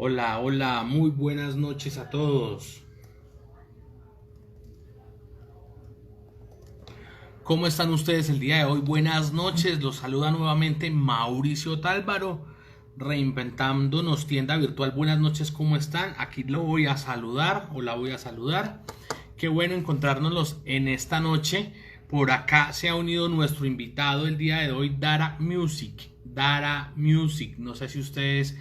Hola, hola, muy buenas noches a todos. ¿Cómo están ustedes el día de hoy? Buenas noches, los saluda nuevamente Mauricio Tálvaro, reinventándonos tienda virtual. Buenas noches, ¿cómo están? Aquí lo voy a saludar o la voy a saludar. Qué bueno encontrárnoslos en esta noche. Por acá se ha unido nuestro invitado el día de hoy, Dara Music. Dara Music. No sé si ustedes,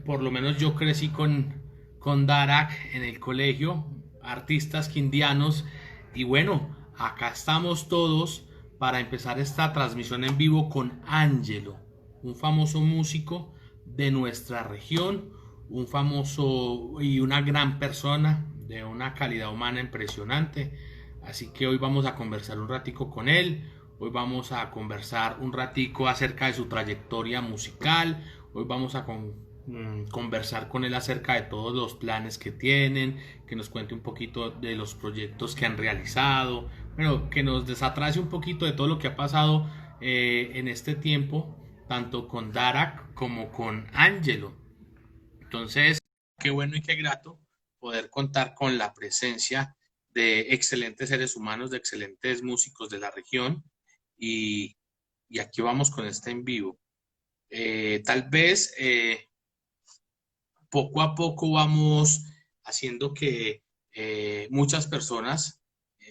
por lo menos yo crecí con Dara en el colegio, artistas quindianos. Y bueno, acá estamos todos para empezar esta transmisión en vivo con Angelo, un famoso músico de nuestra región, un famoso y una gran persona de una calidad humana impresionante. Así que hoy vamos a conversar un ratico con él, hoy vamos a conversar un ratico acerca de su trayectoria musical, hoy vamos a conversar con él acerca de todos los planes que tienen, que nos cuente un poquito de los proyectos que han realizado, bueno, que nos desatrase un poquito de todo lo que ha pasado en este tiempo, tanto con Darak como con Angelo. Entonces, qué bueno y qué grato poder contar con la presencia de excelentes seres humanos, de excelentes músicos de la región y, y aquí vamos con este en vivo. Tal vez poco a poco vamos haciendo que muchas personas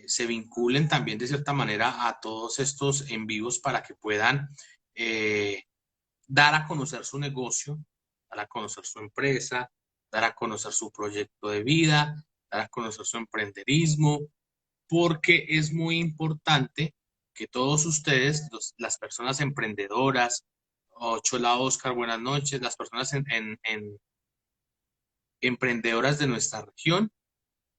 se vinculen también de cierta manera a todos estos en vivos para que puedan eh, dar a conocer su negocio, dar a conocer su empresa, dar a conocer su proyecto de vida, dar a conocer su emprenderismo, porque es muy importante que todos ustedes, las personas emprendedoras, Chola Oscar, buenas noches, las personas emprendedoras de nuestra región,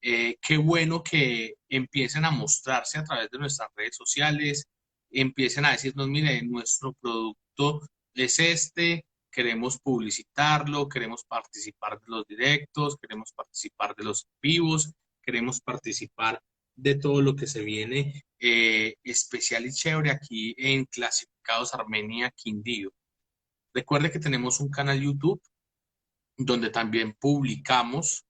qué bueno que empiecen a mostrarse a través de nuestras redes sociales, empiecen a decirnos, mire, nuestro producto es este, queremos publicitarlo, queremos participar de los directos, queremos participar de los vivos, queremos participar de todo lo que se viene especial y chévere aquí en Clasificados Armenia Quindío. Recuerde que tenemos un canal YouTube donde también publicamos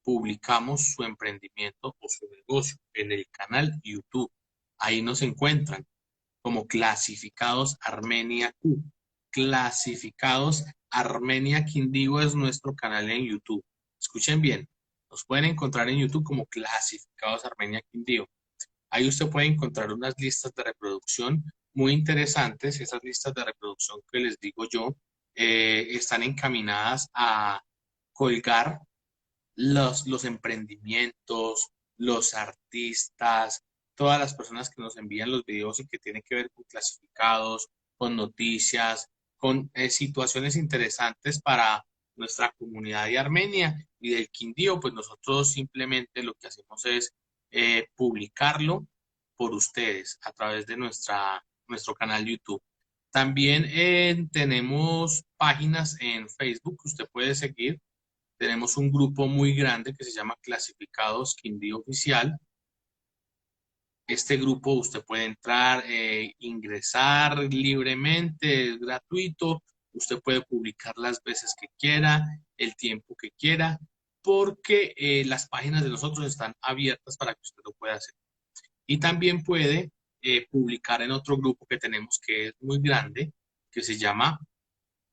su emprendimiento o su negocio en el canal YouTube. Ahí nos encuentran como Clasificados Armenia Q. Clasificados Armenia Quindío es nuestro canal en YouTube. Escuchen bien, nos pueden encontrar en YouTube como Clasificados Armenia Quindío. Ahí usted puede encontrar unas listas de reproducción muy interesantes. Esas listas de reproducción que les digo yo están encaminadas a colgar los emprendimientos, los artistas, todas las personas que nos envían los videos y que tienen que ver con clasificados, con noticias, con situaciones interesantes para nuestra comunidad de Armenia y del Quindío, pues nosotros simplemente lo que hacemos es publicarlo por ustedes a través de nuestro canal YouTube. También tenemos páginas en Facebook que usted puede seguir. Tenemos un grupo muy grande que se llama Clasificados Quindío Oficial. Este grupo usted puede entrar, ingresar libremente, es gratuito. Usted puede publicar las veces que quiera, el tiempo que quiera, porque las páginas de nosotros están abiertas para que usted lo pueda hacer. Y también puede publicar en otro grupo que tenemos que es muy grande, que se llama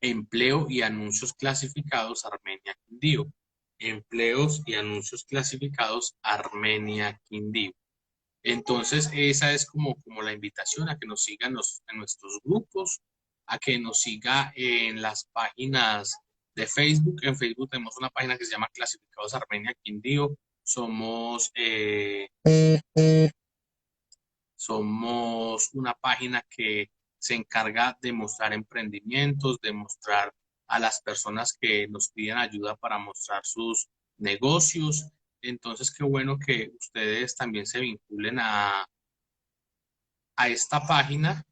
Empleo y anuncios clasificados Armenia Quindío. Empleos y anuncios clasificados Armenia Quindío. Entonces, esa es como la invitación a que nos sigan en nuestros grupos, a que nos siga en las páginas de Facebook. En Facebook tenemos una página que se llama Clasificados Armenia Quindío. Somos, somos una página que se encarga de mostrar emprendimientos, de mostrar a las personas que nos piden ayuda para mostrar sus negocios. Entonces, qué bueno que ustedes también se vinculen a esta página,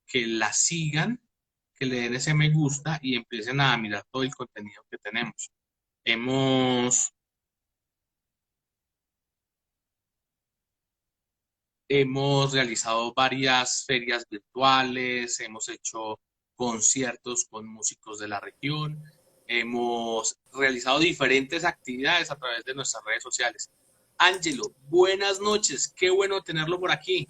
que la sigan, que le den ese me gusta y empiecen a mirar todo el contenido que tenemos. Hemos, hemos realizado varias ferias virtuales, hemos hecho conciertos con músicos de la región. hemos realizado diferentes actividades a través de nuestras redes sociales. Ángelo, buenas noches, qué bueno tenerlo por aquí.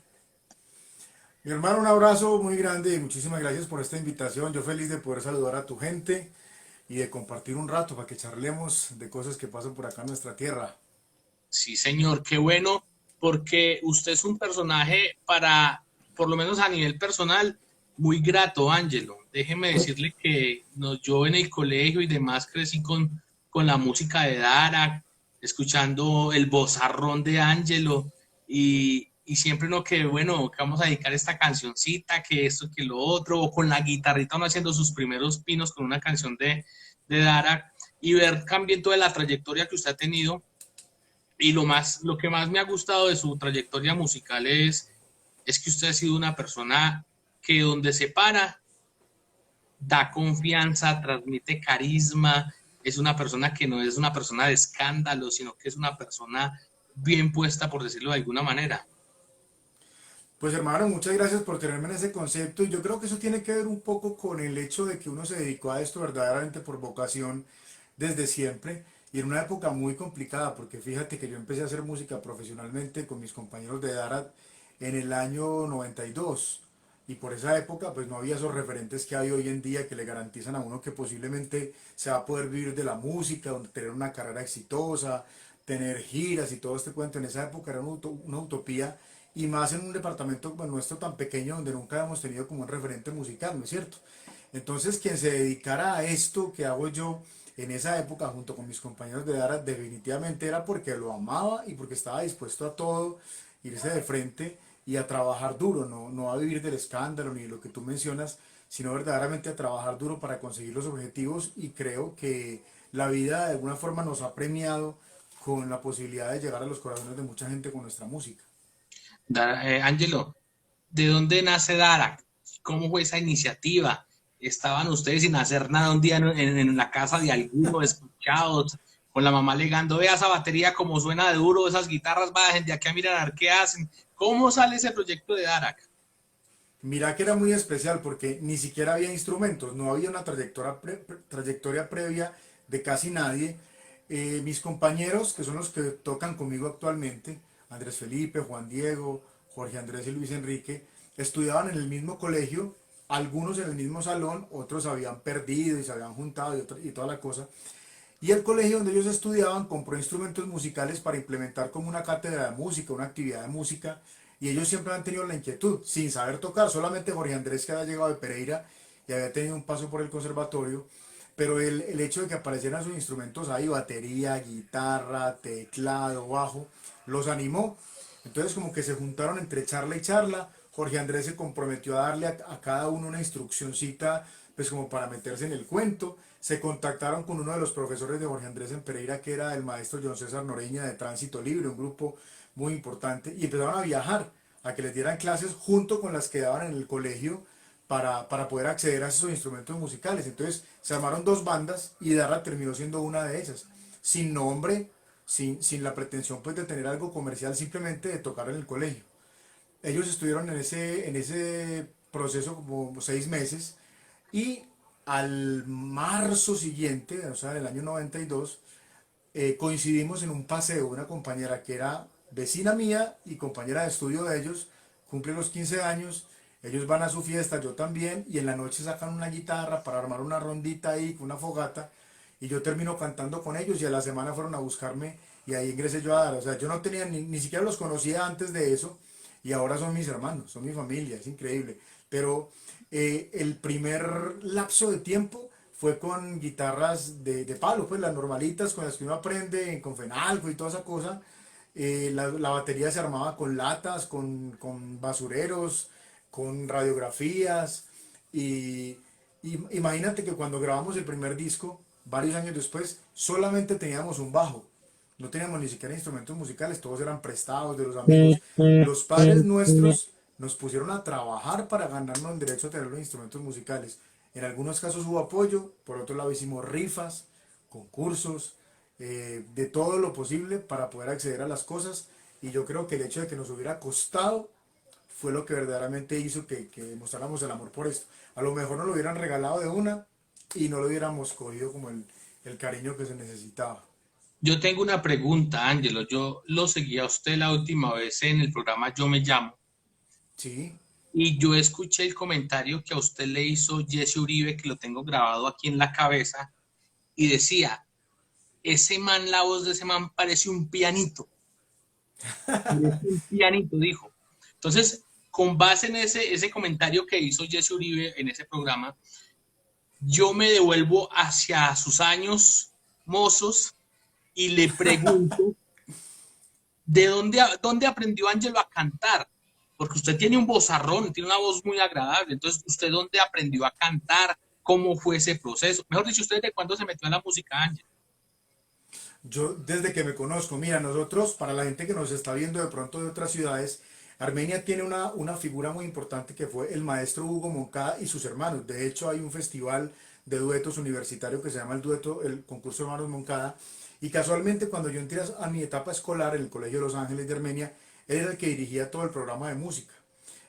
Mi hermano, un abrazo muy grande y muchísimas gracias por esta invitación. Yo feliz de poder saludar a tu gente y de compartir un rato para que charlemos de cosas que pasan por acá en nuestra tierra. Sí, señor, qué bueno, porque usted es un personaje para, por lo menos a nivel personal, muy grato, Ángelo. Déjeme decirle que yo en el colegio y demás crecí con la música de Dara, escuchando el vozarrón de Ángelo y siempre uno que, bueno, que vamos a dedicar esta cancioncita, que esto, que lo otro, o con la guitarrita uno haciendo sus primeros pinos con una canción de Dara y ver también toda la trayectoria que usted ha tenido y lo que más me ha gustado de su trayectoria musical es que usted ha sido una persona que donde se para, da confianza, transmite carisma, es una persona que no es una persona de escándalo, sino que es una persona bien puesta, por decirlo de alguna manera. Pues hermano, muchas gracias por tenerme en ese concepto y yo creo que eso tiene que ver un poco con el hecho de que uno se dedicó a esto verdaderamente por vocación desde siempre y en una época muy complicada, porque fíjate que yo empecé a hacer música profesionalmente con mis compañeros de Darat en el año 92 y por esa época pues no había esos referentes que hay hoy en día que le garantizan a uno que posiblemente se va a poder vivir de la música, tener una carrera exitosa, tener giras y todo este cuento. En esa época era una utopía y más en un departamento como el nuestro tan pequeño donde nunca habíamos tenido como un referente musical, ¿no es cierto? Entonces, quien se dedicara a esto que hago yo en esa época junto con mis compañeros de Dara, definitivamente era porque lo amaba y porque estaba dispuesto a todo, irse de frente y a trabajar duro, no a vivir del escándalo ni de lo que tú mencionas, sino verdaderamente a trabajar duro para conseguir los objetivos y creo que la vida de alguna forma nos ha premiado con la posibilidad de llegar a los corazones de mucha gente con nuestra música. Ángelo, ¿de dónde nace Dara? ¿Cómo fue esa iniciativa? ¿Estaban ustedes sin hacer nada un día en la casa de alguno, escuchados, con la mamá alegando, vea esa batería como suena de duro, esas guitarras, bajen de aquí a mirar a ver qué hacen? ¿Cómo sale ese proyecto de Darak? Mira que era muy especial porque ni siquiera había instrumentos, no había una trayectoria previa de casi nadie. Mis compañeros, que son los que tocan conmigo actualmente, Andrés Felipe, Juan Diego, Jorge Andrés y Luis Enrique, estudiaban en el mismo colegio, algunos en el mismo salón, otros habían perdido y se habían juntado y toda la cosa. Y el colegio donde ellos estudiaban compró instrumentos musicales para implementar como una cátedra de música, una actividad de música, y ellos siempre han tenido la inquietud, sin saber tocar, solamente Jorge Andrés que había llegado de Pereira y había tenido un paso por el conservatorio, pero el hecho de que aparecieran sus instrumentos ahí, batería, guitarra, teclado, bajo, los animó. Entonces como que se juntaron entre charla y charla, Jorge Andrés se comprometió a darle a cada uno una instruccioncita, pues como para meterse en el cuento. Se contactaron con uno de los profesores de Jorge Andrés en Pereira, que era el maestro John César Noreña de Tránsito Libre, un grupo muy importante, y empezaron a viajar, a que les dieran clases junto con las que daban en el colegio para poder acceder a esos instrumentos musicales. Entonces se armaron dos bandas y Darra terminó siendo una de ellas, sin nombre, sin la pretensión pues de tener algo comercial, simplemente de tocar en el colegio. Ellos estuvieron en ese proceso como 6 meses y al marzo siguiente, o sea, del año 92, coincidimos en un paseo. Una compañera que era vecina mía y compañera de estudio de ellos, cumple los 15 años, ellos van a su fiesta, yo también, y en la noche sacan una guitarra para armar una rondita ahí, con una fogata, y yo termino cantando con ellos y a la semana fueron a buscarme y ahí ingresé yo a dar. O sea, yo no tenía, ni siquiera los conocía antes de eso y ahora son mis hermanos, son mi familia, es increíble. Pero el primer lapso de tiempo fue con guitarras de palo, pues las normalitas con las que uno aprende, con Fenalco y toda esa cosa. La batería se armaba con latas, con basureros, con radiografías. Y, imagínate que cuando grabamos el primer disco, varios años después, solamente teníamos un bajo. No teníamos ni siquiera instrumentos musicales, todos eran prestados de los amigos. Los padres nuestros nos pusieron a trabajar para ganarnos el derecho a tener los instrumentos musicales. En algunos casos hubo apoyo, por otro lado hicimos rifas, concursos, de todo lo posible para poder acceder a las cosas. Y yo creo que el hecho de que nos hubiera costado fue lo que verdaderamente hizo que mostráramos el amor por esto. A lo mejor nos lo hubieran regalado de una, y no lo hubiéramos cogido como el cariño que se necesitaba. Yo tengo una pregunta, Ángelo. Yo lo seguí a usted la última vez en el programa Yo Me Llamo Sí. y yo escuché el comentario que a usted le hizo Jesse Uribe, que lo tengo grabado aquí en la cabeza, y decía, ese man, la voz de ese man parece un pianito, dijo. Entonces, con base en ese comentario que hizo Jesse Uribe en ese programa, yo me devuelvo hacia sus años mozos y le pregunto, ¿dónde aprendió Ángelo a cantar? Porque usted tiene un vozarrón, tiene una voz muy agradable. Entonces, ¿usted dónde aprendió a cantar? ¿Cómo fue ese proceso? Mejor dicho, ¿usted de cuándo se metió en la música, Ángelo? Yo desde que me conozco, mira, nosotros, para la gente que nos está viendo de pronto de otras ciudades, Armenia tiene una figura muy importante que fue el maestro Hugo Moncada y sus hermanos. De hecho, hay un festival de duetos universitario que se llama el concurso Hermanos Moncada. Y casualmente cuando yo entré a mi etapa escolar en el Colegio de Los Ángeles de Armenia, él era el que dirigía todo el programa de música.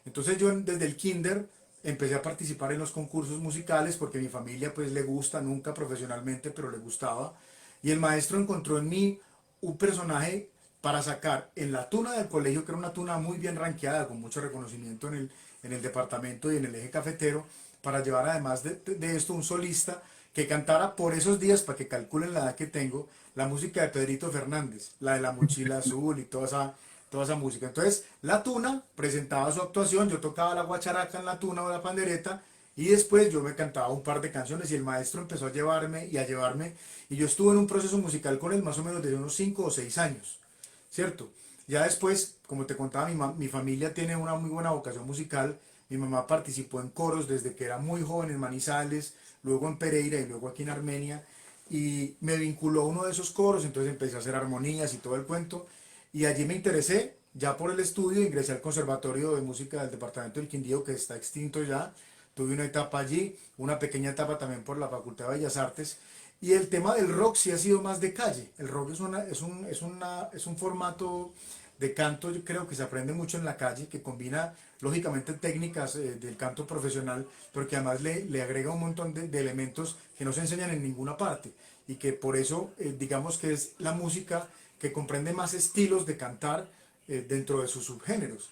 Entonces yo desde el kinder empecé a participar en los concursos musicales porque a mi familia pues le gusta, nunca profesionalmente, pero le gustaba. Y el maestro encontró en mí un personaje para sacar en la tuna del colegio, que era una tuna muy bien rankeada, con mucho reconocimiento en el departamento y en el eje cafetero, para llevar además de esto un solista que cantara por esos días, para que calculen la edad que tengo, la música de Pedrito Fernández, la de la mochila azul y toda esa música. Entonces, la tuna presentaba su actuación, yo tocaba la guacharaca en la tuna o la pandereta, y después yo me cantaba un par de canciones y el maestro empezó a llevarme y a llevarme, y yo estuve en un proceso musical con él más o menos desde unos 5 o 6 años, ¿cierto? Ya después, como te contaba, mi familia tiene una muy buena vocación musical, mi mamá participó en coros desde que era muy joven en Manizales, luego en Pereira y luego aquí en Armenia, y me vinculó a uno de esos coros, entonces empecé a hacer armonías y todo el cuento, y allí me interesé, ya por el estudio, ingresé al Conservatorio de Música del Departamento del Quindío, que está extinto ya, tuve una etapa allí, una pequeña etapa también por la Facultad de Bellas Artes, y el tema del rock sí ha sido más de calle, el rock es un formato de canto, yo creo que se aprende mucho en la calle, que combina lógicamente técnicas del canto profesional, pero que además le agrega un montón de elementos que no se enseñan en ninguna parte, y que por eso digamos que es la música que comprende más estilos de cantar dentro de sus subgéneros.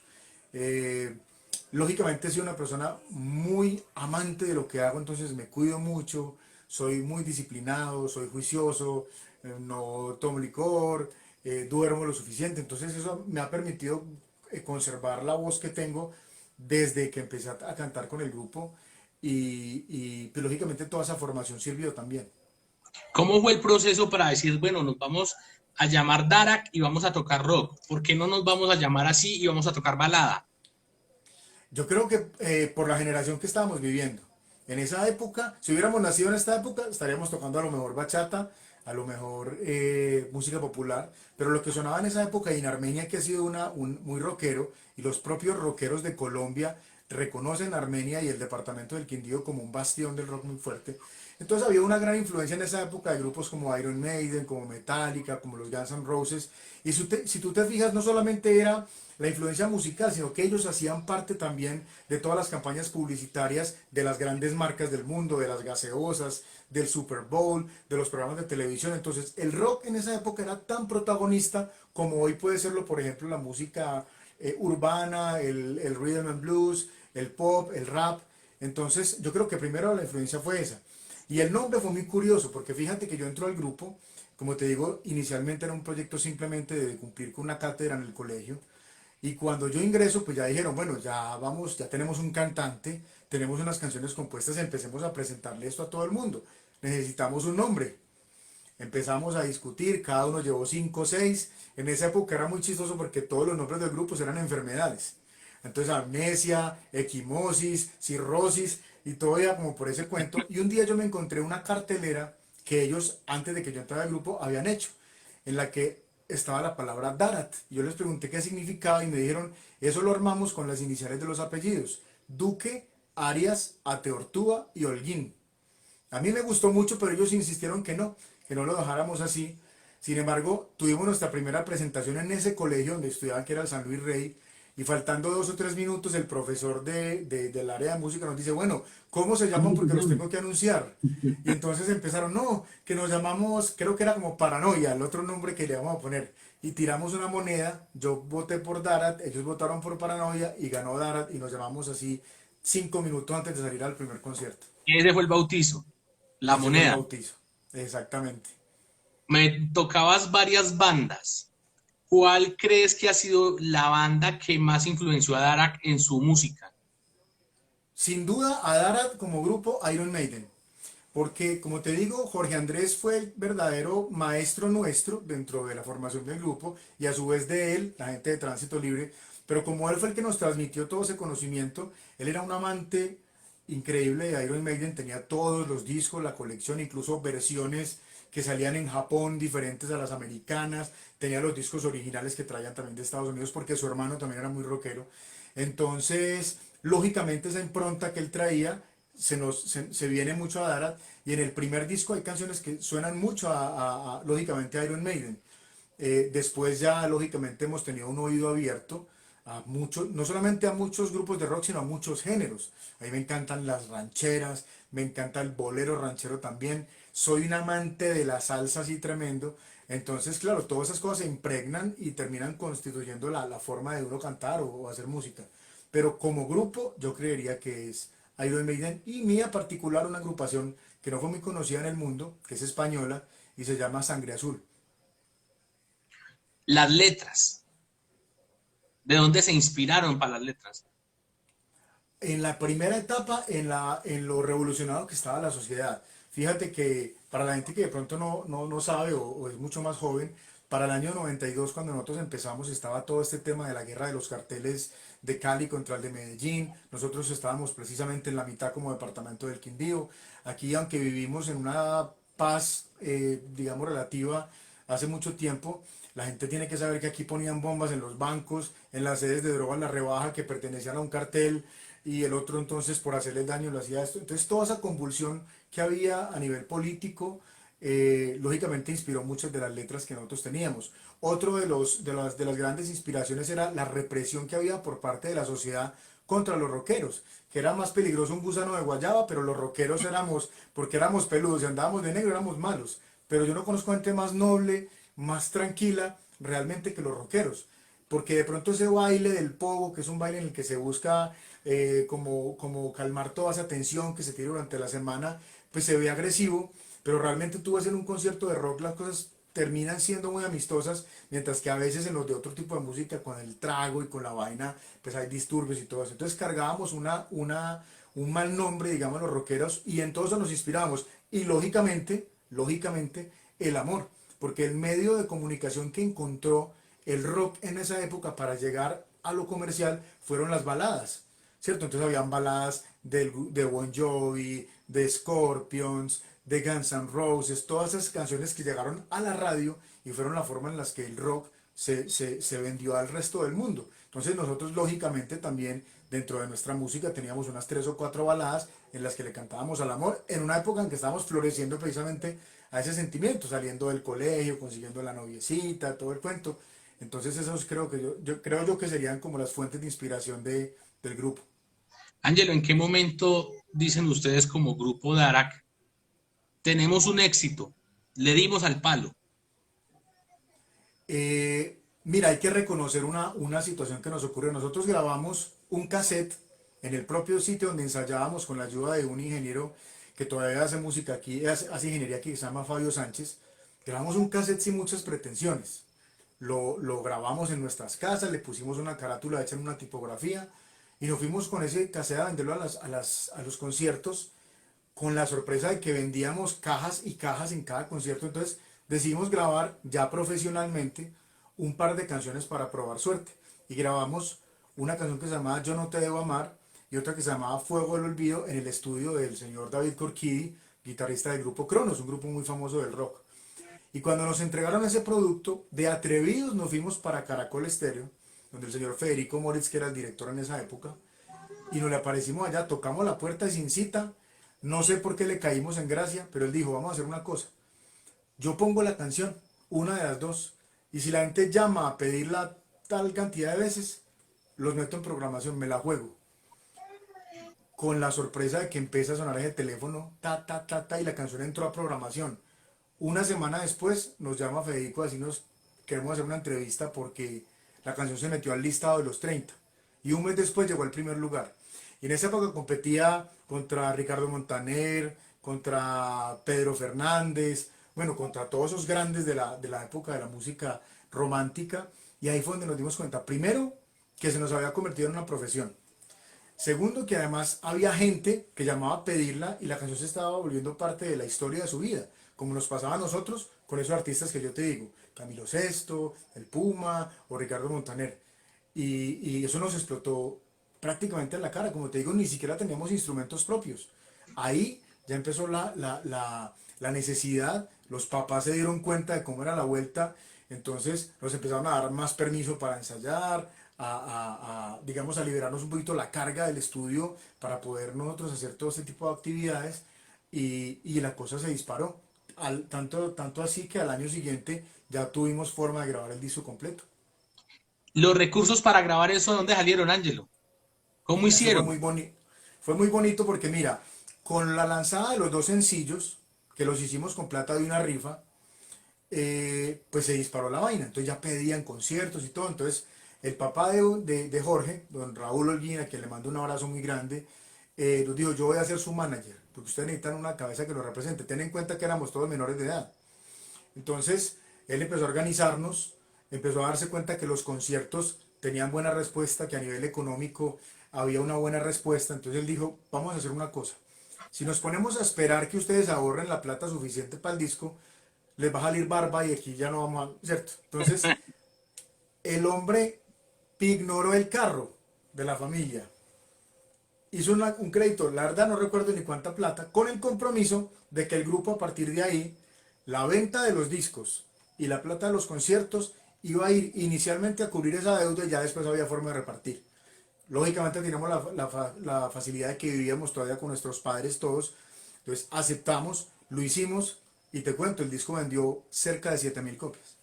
Eh, Lógicamente soy una persona muy amante de lo que hago, entonces me cuido mucho, soy muy disciplinado, soy juicioso, no tomo licor, duermo lo suficiente, entonces eso me ha permitido conservar la voz que tengo desde que empecé a cantar con el grupo y pues, lógicamente toda esa formación sirvió también. ¿Cómo fue el proceso para decir, bueno, nos vamos a llamar Darak y vamos a tocar rock? ¿Por qué no nos vamos a llamar así y vamos a tocar balada? Yo creo que por la generación que estábamos viviendo, en esa época, si hubiéramos nacido en esta época, estaríamos tocando a lo mejor bachata, a lo mejor música popular, pero lo que sonaba en esa época y en Armenia, que ha sido muy rockero, y los propios rockeros de Colombia reconocen a Armenia y el departamento del Quindío como un bastión del rock muy fuerte. Entonces había una gran influencia en esa época de grupos como Iron Maiden, como Metallica, como los Guns N' Roses. Y si tú te fijas, no solamente era la influencia musical, sino que ellos hacían parte también de todas las campañas publicitarias de las grandes marcas del mundo, de las gaseosas, del Super Bowl, de los programas de televisión. Entonces, el rock en esa época era tan protagonista como hoy puede serlo, por ejemplo, la música urbana, el rhythm and blues, el pop, el rap. Entonces, yo creo que primero la influencia fue esa. Y el nombre fue muy curioso, porque fíjate que yo entro al grupo, como te digo, inicialmente era un proyecto simplemente de cumplir con una cátedra en el colegio, y cuando yo ingreso, pues ya dijeron, bueno, ya vamos, ya tenemos un cantante, tenemos unas canciones compuestas, empecemos a presentarle esto a todo el mundo. Necesitamos un nombre. Empezamos a discutir, cada uno llevó 5 o 6. En esa época era muy chistoso porque todos los nombres del grupo eran enfermedades. Entonces amnesia, equimosis, cirrosis y todo ya como por ese cuento. Y un día yo me encontré una cartelera que ellos, antes de que yo entrara al grupo, habían hecho, en la que estaba la palabra Darat. Yo les pregunté qué significaba y me dijeron, eso lo armamos con las iniciales de los apellidos. Duque, Arias, Ateortúa y Holguín. A mí me gustó mucho, pero ellos insistieron que no lo dejáramos así. Sin embargo, tuvimos nuestra primera presentación en ese colegio donde estudiaban, que era el San Luis Rey, Y faltando 2 o 3 minutos, el profesor del área de música nos dice, bueno, ¿cómo se llaman? Porque los tengo que anunciar. Y entonces empezaron, no, que nos llamamos, creo que era como Paranoia, el otro nombre que le íbamos a poner. Y tiramos una moneda, yo voté por Darat, ellos votaron por Paranoia y ganó Darat y nos llamamos así 5 minutos antes de salir al primer concierto. Ese fue el bautizo, la Ese fue el moneda. bautizo, exactamente. Me tocabas varias bandas. ¿Cuál crees que ha sido la banda que más influenció a Darak en su música? Sin duda, a Darat como grupo Iron Maiden. Porque, como te digo, Jorge Andrés fue el verdadero maestro nuestro dentro de la formación del grupo y a su vez de él, la gente de Tránsito Libre. Pero como él fue el que nos transmitió todo ese conocimiento, él era un amante increíble de Iron Maiden, tenía todos los discos, la colección, incluso versiones que salían en Japón diferentes a las americanas, tenía los discos originales que traían también de Estados Unidos porque su hermano también era muy rockero. Entonces, lógicamente esa impronta que él traía se viene mucho a Darat y en el primer disco hay canciones que suenan mucho lógicamente a Iron Maiden. Después ya lógicamente hemos tenido un oído abierto a muchos, no solamente a muchos grupos de rock, sino a muchos géneros. A mí me encantan las rancheras, me encanta el bolero ranchero también. Soy un amante de la salsa así tremendo. Entonces, claro, todas esas cosas se impregnan y terminan constituyendo la forma de uno cantar o hacer música. Pero como grupo, yo creería que es Iron Maiden y mía particular una agrupación que no fue muy conocida en el mundo, que es española y se llama Sangre Azul. Las letras. ¿De dónde se inspiraron para las letras? En la primera etapa, en lo revolucionado que estaba la sociedad. Fíjate que para la gente que de pronto no sabe o es mucho más joven, para el año 92 cuando nosotros empezamos estaba todo este tema de la guerra de los carteles de Cali contra el de Medellín. Nosotros estábamos precisamente en la mitad como departamento del Quindío. Aquí, aunque vivimos en una paz, digamos, relativa hace mucho tiempo, la gente tiene que saber que aquí ponían bombas en los bancos, en las sedes de drogas La Rebaja que pertenecían a un cartel y el otro entonces por hacerle daño lo hacía esto. Entonces toda esa convulsión que había a nivel político, lógicamente inspiró muchas de las letras que nosotros teníamos. Otro de las grandes inspiraciones era la represión que había por parte de la sociedad contra los rockeros, que era más peligroso un gusano de guayaba, pero los rockeros éramos, porque éramos peludos y andábamos de negro, éramos malos. Pero yo no conozco gente más noble, más tranquila realmente que los rockeros. Porque de pronto ese baile del pogo, que es un baile en el que se busca como calmar toda esa tensión que se tiene durante la semana, pues se ve agresivo, pero realmente tú ves en un concierto de rock las cosas terminan siendo muy amistosas, mientras que a veces en los de otro tipo de música, con el trago y con la vaina, pues hay disturbios y todo eso. Entonces cargábamos un mal nombre, digamos, los rockeros, y en todo eso nos inspirábamos. Y lógicamente, el amor, porque el medio de comunicación que encontró el rock en esa época para llegar a lo comercial fueron las baladas, ¿cierto? Entonces habían baladas de Bon Jovi, de Scorpions, de Guns N' Roses, todas esas canciones que llegaron a la radio y fueron la forma en las que el rock se vendió al resto del mundo. Entonces nosotros lógicamente también dentro de nuestra música teníamos unas 3 o 4 baladas en las que le cantábamos al amor, en una época en que estábamos floreciendo precisamente a ese sentimiento, saliendo del colegio, consiguiendo la noviecita, todo el cuento. Entonces esos creo que yo creo yo que serían como las fuentes de inspiración del grupo. Ángelo, ¿en qué momento dicen ustedes como grupo Darak, tenemos un éxito, le dimos al palo? Mira, hay que reconocer una situación que nos ocurrió. Nosotros grabamos un cassette en el propio sitio donde ensayábamos con la ayuda de un ingeniero que todavía hace música aquí, hace ingeniería aquí, que se llama Fabio Sánchez. Grabamos un cassette sin muchas pretensiones. Lo grabamos en nuestras casas, le pusimos una carátula hecha en una tipografía y nos fuimos con ese cassette a venderlo a los conciertos con la sorpresa de que vendíamos cajas y cajas en cada concierto. Entonces decidimos grabar ya profesionalmente un par de canciones para probar suerte. Y grabamos una canción que se llamaba Yo no te debo amar y otra que se llamaba Fuego del Olvido en el estudio del señor David Corquidi, guitarrista del grupo Cronos, un grupo muy famoso del rock. Y cuando nos entregaron ese producto, de atrevidos nos fuimos para Caracol Estéreo, donde el señor Federico Moritz, que era el director en esa época, y nos le aparecimos allá, tocamos la puerta sin cita, no sé por qué le caímos en gracia, pero él dijo, vamos a hacer una cosa, yo pongo la canción, una de las dos, y si la gente llama a pedirla tal cantidad de veces, los meto en programación, me la juego, con la sorpresa de que empieza a sonar ese teléfono, ta, ta, ta, ta, y la canción entró a programación. Una semana después nos llama Federico, así nos queremos hacer una entrevista porque la canción se metió al listado de los 30. Y un mes después llegó al primer lugar. Y en esa época competía contra Ricardo Montaner, contra Pedro Fernández, bueno, contra todos esos grandes de la época de la música romántica. Y ahí fue donde nos dimos cuenta, primero, que se nos había convertido en una profesión. Segundo, que además había gente que llamaba a pedirla y la canción se estaba volviendo parte de la historia de su vida, como nos pasaba a nosotros con esos artistas que yo te digo, Camilo Sesto, El Puma o Ricardo Montaner. Y eso nos explotó prácticamente en la cara, como te digo, ni siquiera teníamos instrumentos propios. Ahí ya empezó la necesidad, los papás se dieron cuenta de cómo era la vuelta, entonces nos empezaron a dar más permiso para ensayar, digamos, a liberarnos un poquito la carga del estudio para poder nosotros hacer todo este tipo de actividades y la cosa se disparó. Tanto así que al año siguiente ya tuvimos forma de grabar el disco completo. Los recursos para grabar eso, ¿de dónde salieron, Ángelo? ¿Cómo Eso hicieron? fue muy bonito porque mira, con la lanzada de los dos sencillos, que los hicimos con plata de una rifa, pues se disparó la vaina. Entonces ya pedían conciertos y todo. Entonces el papá de Jorge, don Raúl Holguín, a quien le mando un abrazo muy grande, nos dijo, yo voy a ser su manager, porque ustedes necesitan una cabeza que lo represente. Ten en cuenta que éramos todos menores de edad. Entonces él empezó a organizarnos, empezó a darse cuenta que los conciertos tenían buena respuesta, que a nivel económico había una buena respuesta. Entonces él dijo, vamos a hacer una cosa. Si nos ponemos a esperar que ustedes ahorren la plata suficiente para el disco, les va a salir barba y aquí ya no vamos a... ¿Cierto? Entonces, el hombre ignoró el carro de la familia. Hizo un crédito, la verdad no recuerdo ni cuánta plata, con el compromiso de que el grupo a partir de ahí, la venta de los discos y la plata de los conciertos iba a ir inicialmente a cubrir esa deuda y ya después había forma de repartir. Lógicamente teníamos la facilidad de que vivíamos todavía con nuestros padres todos, entonces aceptamos, lo hicimos y te cuento, el disco vendió cerca de 7.000 copias.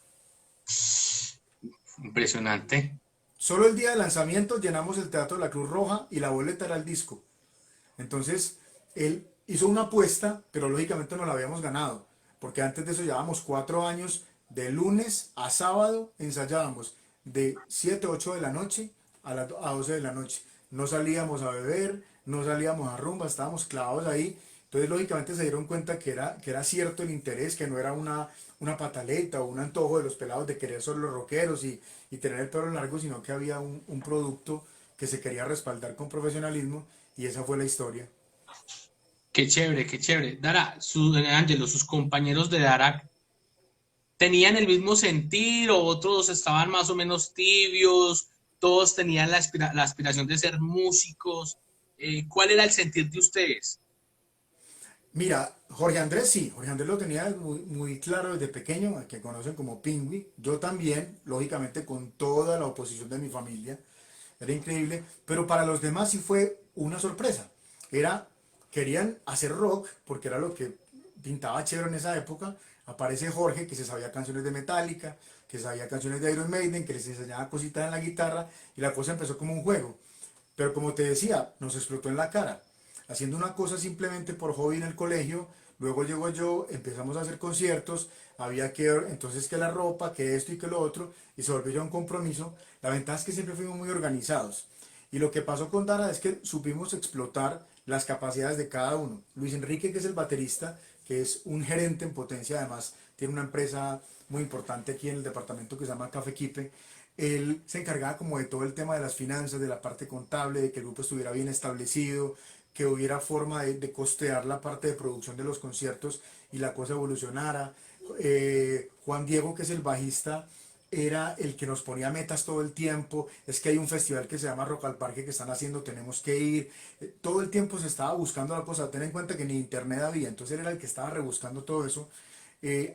Impresionante. Solo el día de lanzamiento llenamos el Teatro de la Cruz Roja y la boleta era el disco. Entonces, él hizo una apuesta, pero lógicamente no la habíamos ganado, porque antes de eso llevábamos 4 años, de lunes a sábado ensayábamos de 7 8 de la noche a 12 de la noche. No salíamos a beber, no salíamos a rumba, estábamos clavados ahí. Entonces, lógicamente se dieron cuenta que era cierto el interés, que no era una pataleta o un antojo de los pelados de querer ser los rockeros y tener el pelo largo, sino que había un producto que se quería respaldar con profesionalismo y esa fue la historia. Qué chévere, qué chévere. Ángelo, sus compañeros de Dara tenían el mismo sentir o otros estaban más o menos tibios, todos tenían la aspiración de ser músicos. ¿Cuál era el sentir de ustedes? Mira, Jorge Andrés sí, Jorge Andrés lo tenía muy claro desde pequeño, al que conocen como Pingüi. Yo también, lógicamente con toda la oposición de mi familia, era increíble, pero para los demás sí fue una sorpresa. Era, querían hacer rock, porque era lo que pintaba chévere en esa época. Aparece Jorge, que se sabía canciones de Metallica, que sabía canciones de Iron Maiden, que les enseñaba cositas en la guitarra, y la cosa empezó como un juego. Pero como te decía, nos explotó en la cara. Haciendo una cosa simplemente por hobby en el colegio, luego llego yo, empezamos a hacer conciertos, había que, entonces que la ropa, que esto y que lo otro, y se volvió ya un compromiso. La ventaja es que siempre fuimos muy organizados. Y lo que pasó con Dara es que supimos explotar las capacidades de cada uno. Luis Enrique, que es el baterista, que es un gerente en potencia, además tiene una empresa muy importante aquí en el departamento que se llama Café Quipe. Él se encargaba como de todo el tema de las finanzas, de la parte contable, de que el grupo estuviera bien establecido, que hubiera forma de costear la parte de producción de los conciertos y la cosa evolucionara. Juan Diego, que es el bajista, era el que nos ponía metas todo el tiempo. Es que hay un festival que se llama Rock al Parque que están haciendo, tenemos que ir. Todo el tiempo se estaba buscando la cosa. Ten en cuenta que ni internet había, entonces él era el que estaba rebuscando todo eso.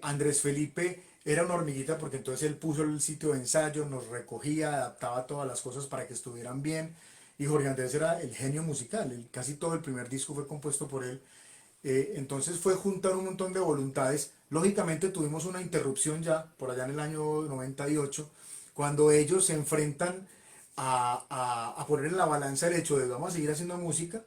Andrés Felipe era una hormiguita porque entonces él puso el sitio de ensayo, nos recogía, adaptaba todas las cosas para que estuvieran bien. Y Jorge Andrés era el genio musical, casi todo el primer disco fue compuesto por él. Entonces fue juntar un montón de voluntades. Lógicamente tuvimos una interrupción ya por allá en el año 98, cuando ellos se enfrentan a poner en la balanza el hecho de vamos a seguir haciendo música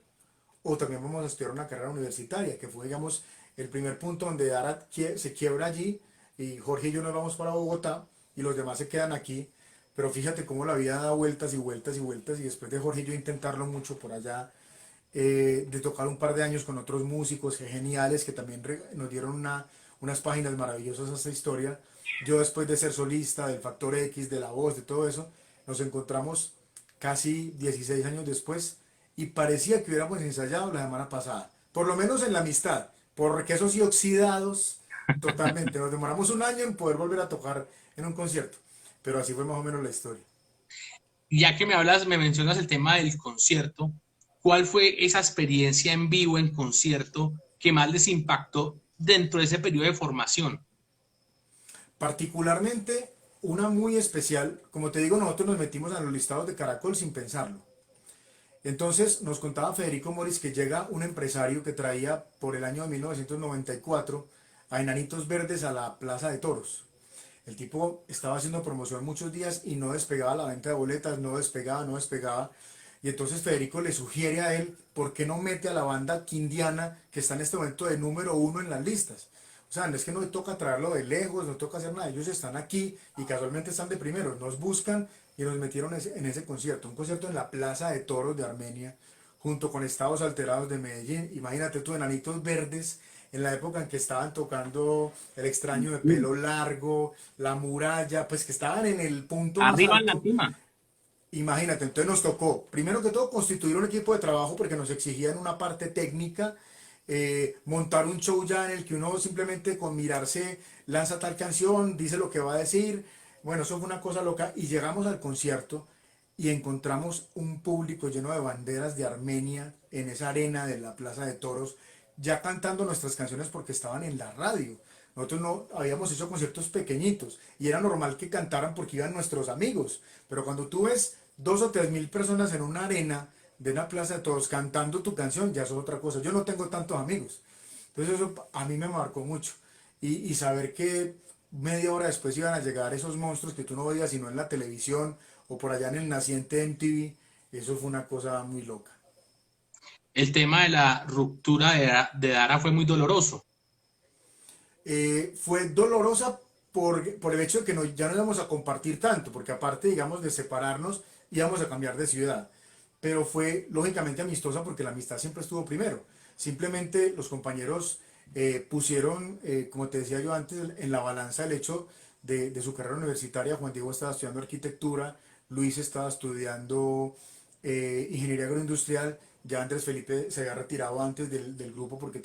o también vamos a estudiar una carrera universitaria, que fue, digamos, el primer punto donde Dara se quiebra allí y Jorge y yo nos vamos para Bogotá y los demás se quedan aquí. Pero fíjate cómo la vida da vueltas y vueltas y vueltas y después de Jorge y yo intentarlo mucho por allá, de tocar un par de años con otros músicos geniales que también nos dieron unas páginas maravillosas a esta historia. Yo después de ser solista, del Factor X, de la voz, de todo eso, nos encontramos casi 16 años después y parecía que hubiéramos ensayado la semana pasada, por lo menos en la amistad, porque esos sí oxidados totalmente. Nos demoramos un año en poder volver a tocar en un concierto, pero así fue más o menos la historia. Ya que me hablas, me mencionas el tema del concierto, ¿cuál fue esa experiencia en vivo, en concierto, que más les impactó dentro de ese periodo de formación? Particularmente una muy especial, como te digo, nosotros nos metimos a los listados de Caracol sin pensarlo. Entonces nos contaba Federico Moris que llega un empresario que traía por el año de 1994 a Enanitos Verdes a la Plaza de Toros. El tipo estaba haciendo promoción muchos días y no despegaba la venta de boletas, no despegaba, no despegaba. Y entonces Federico le sugiere a él, ¿por qué no mete a la banda quindiana que está en este momento de número uno en las listas? O sea, no es que no toca traerlo de lejos, no toca hacer nada, ellos están aquí y casualmente están de primeros, nos buscan y nos metieron en ese concierto, un concierto en la Plaza de Toros de Armenia, junto con Estados Alterados de Medellín. Imagínate tú, Enanitos Verdes, en la época en que estaban tocando El extraño de pelo largo, La muralla, pues que estaban en el punto más Arriba en la alto. cima. Imagínate, entonces nos tocó, primero que todo, constituir un equipo de trabajo porque nos exigían una parte técnica, montar un show ya en el que uno simplemente con mirarse lanza tal canción, dice lo que va a decir. Bueno, eso fue una cosa loca y llegamos al concierto y encontramos un público lleno de banderas de Armenia en esa arena de la Plaza de Toros, ya cantando nuestras canciones porque estaban en la radio. Nosotros no habíamos hecho conciertos pequeñitos y era normal que cantaran porque iban nuestros amigos. Pero cuando tú ves 2 o 3 mil personas en una arena de una plaza de todos cantando tu canción, ya eso es otra cosa. Yo no tengo tantos amigos. Entonces eso a mí me marcó mucho. Y saber que media hora después iban a llegar esos monstruos que tú no veías sino en la televisión o por allá en el naciente MTV, eso fue una cosa muy loca. El tema de la ruptura de Dara fue muy doloroso. Fue dolorosa por el hecho de que ya no íbamos a compartir tanto, porque aparte, digamos, de separarnos, íbamos a cambiar de ciudad. Pero fue lógicamente amistosa porque la amistad siempre estuvo primero. Simplemente los compañeros pusieron, como te decía yo antes, en la balanza el hecho de su carrera universitaria. Juan Diego estaba estudiando arquitectura, Luis estaba estudiando ingeniería agroindustrial, ya Andrés Felipe se había retirado antes del grupo porque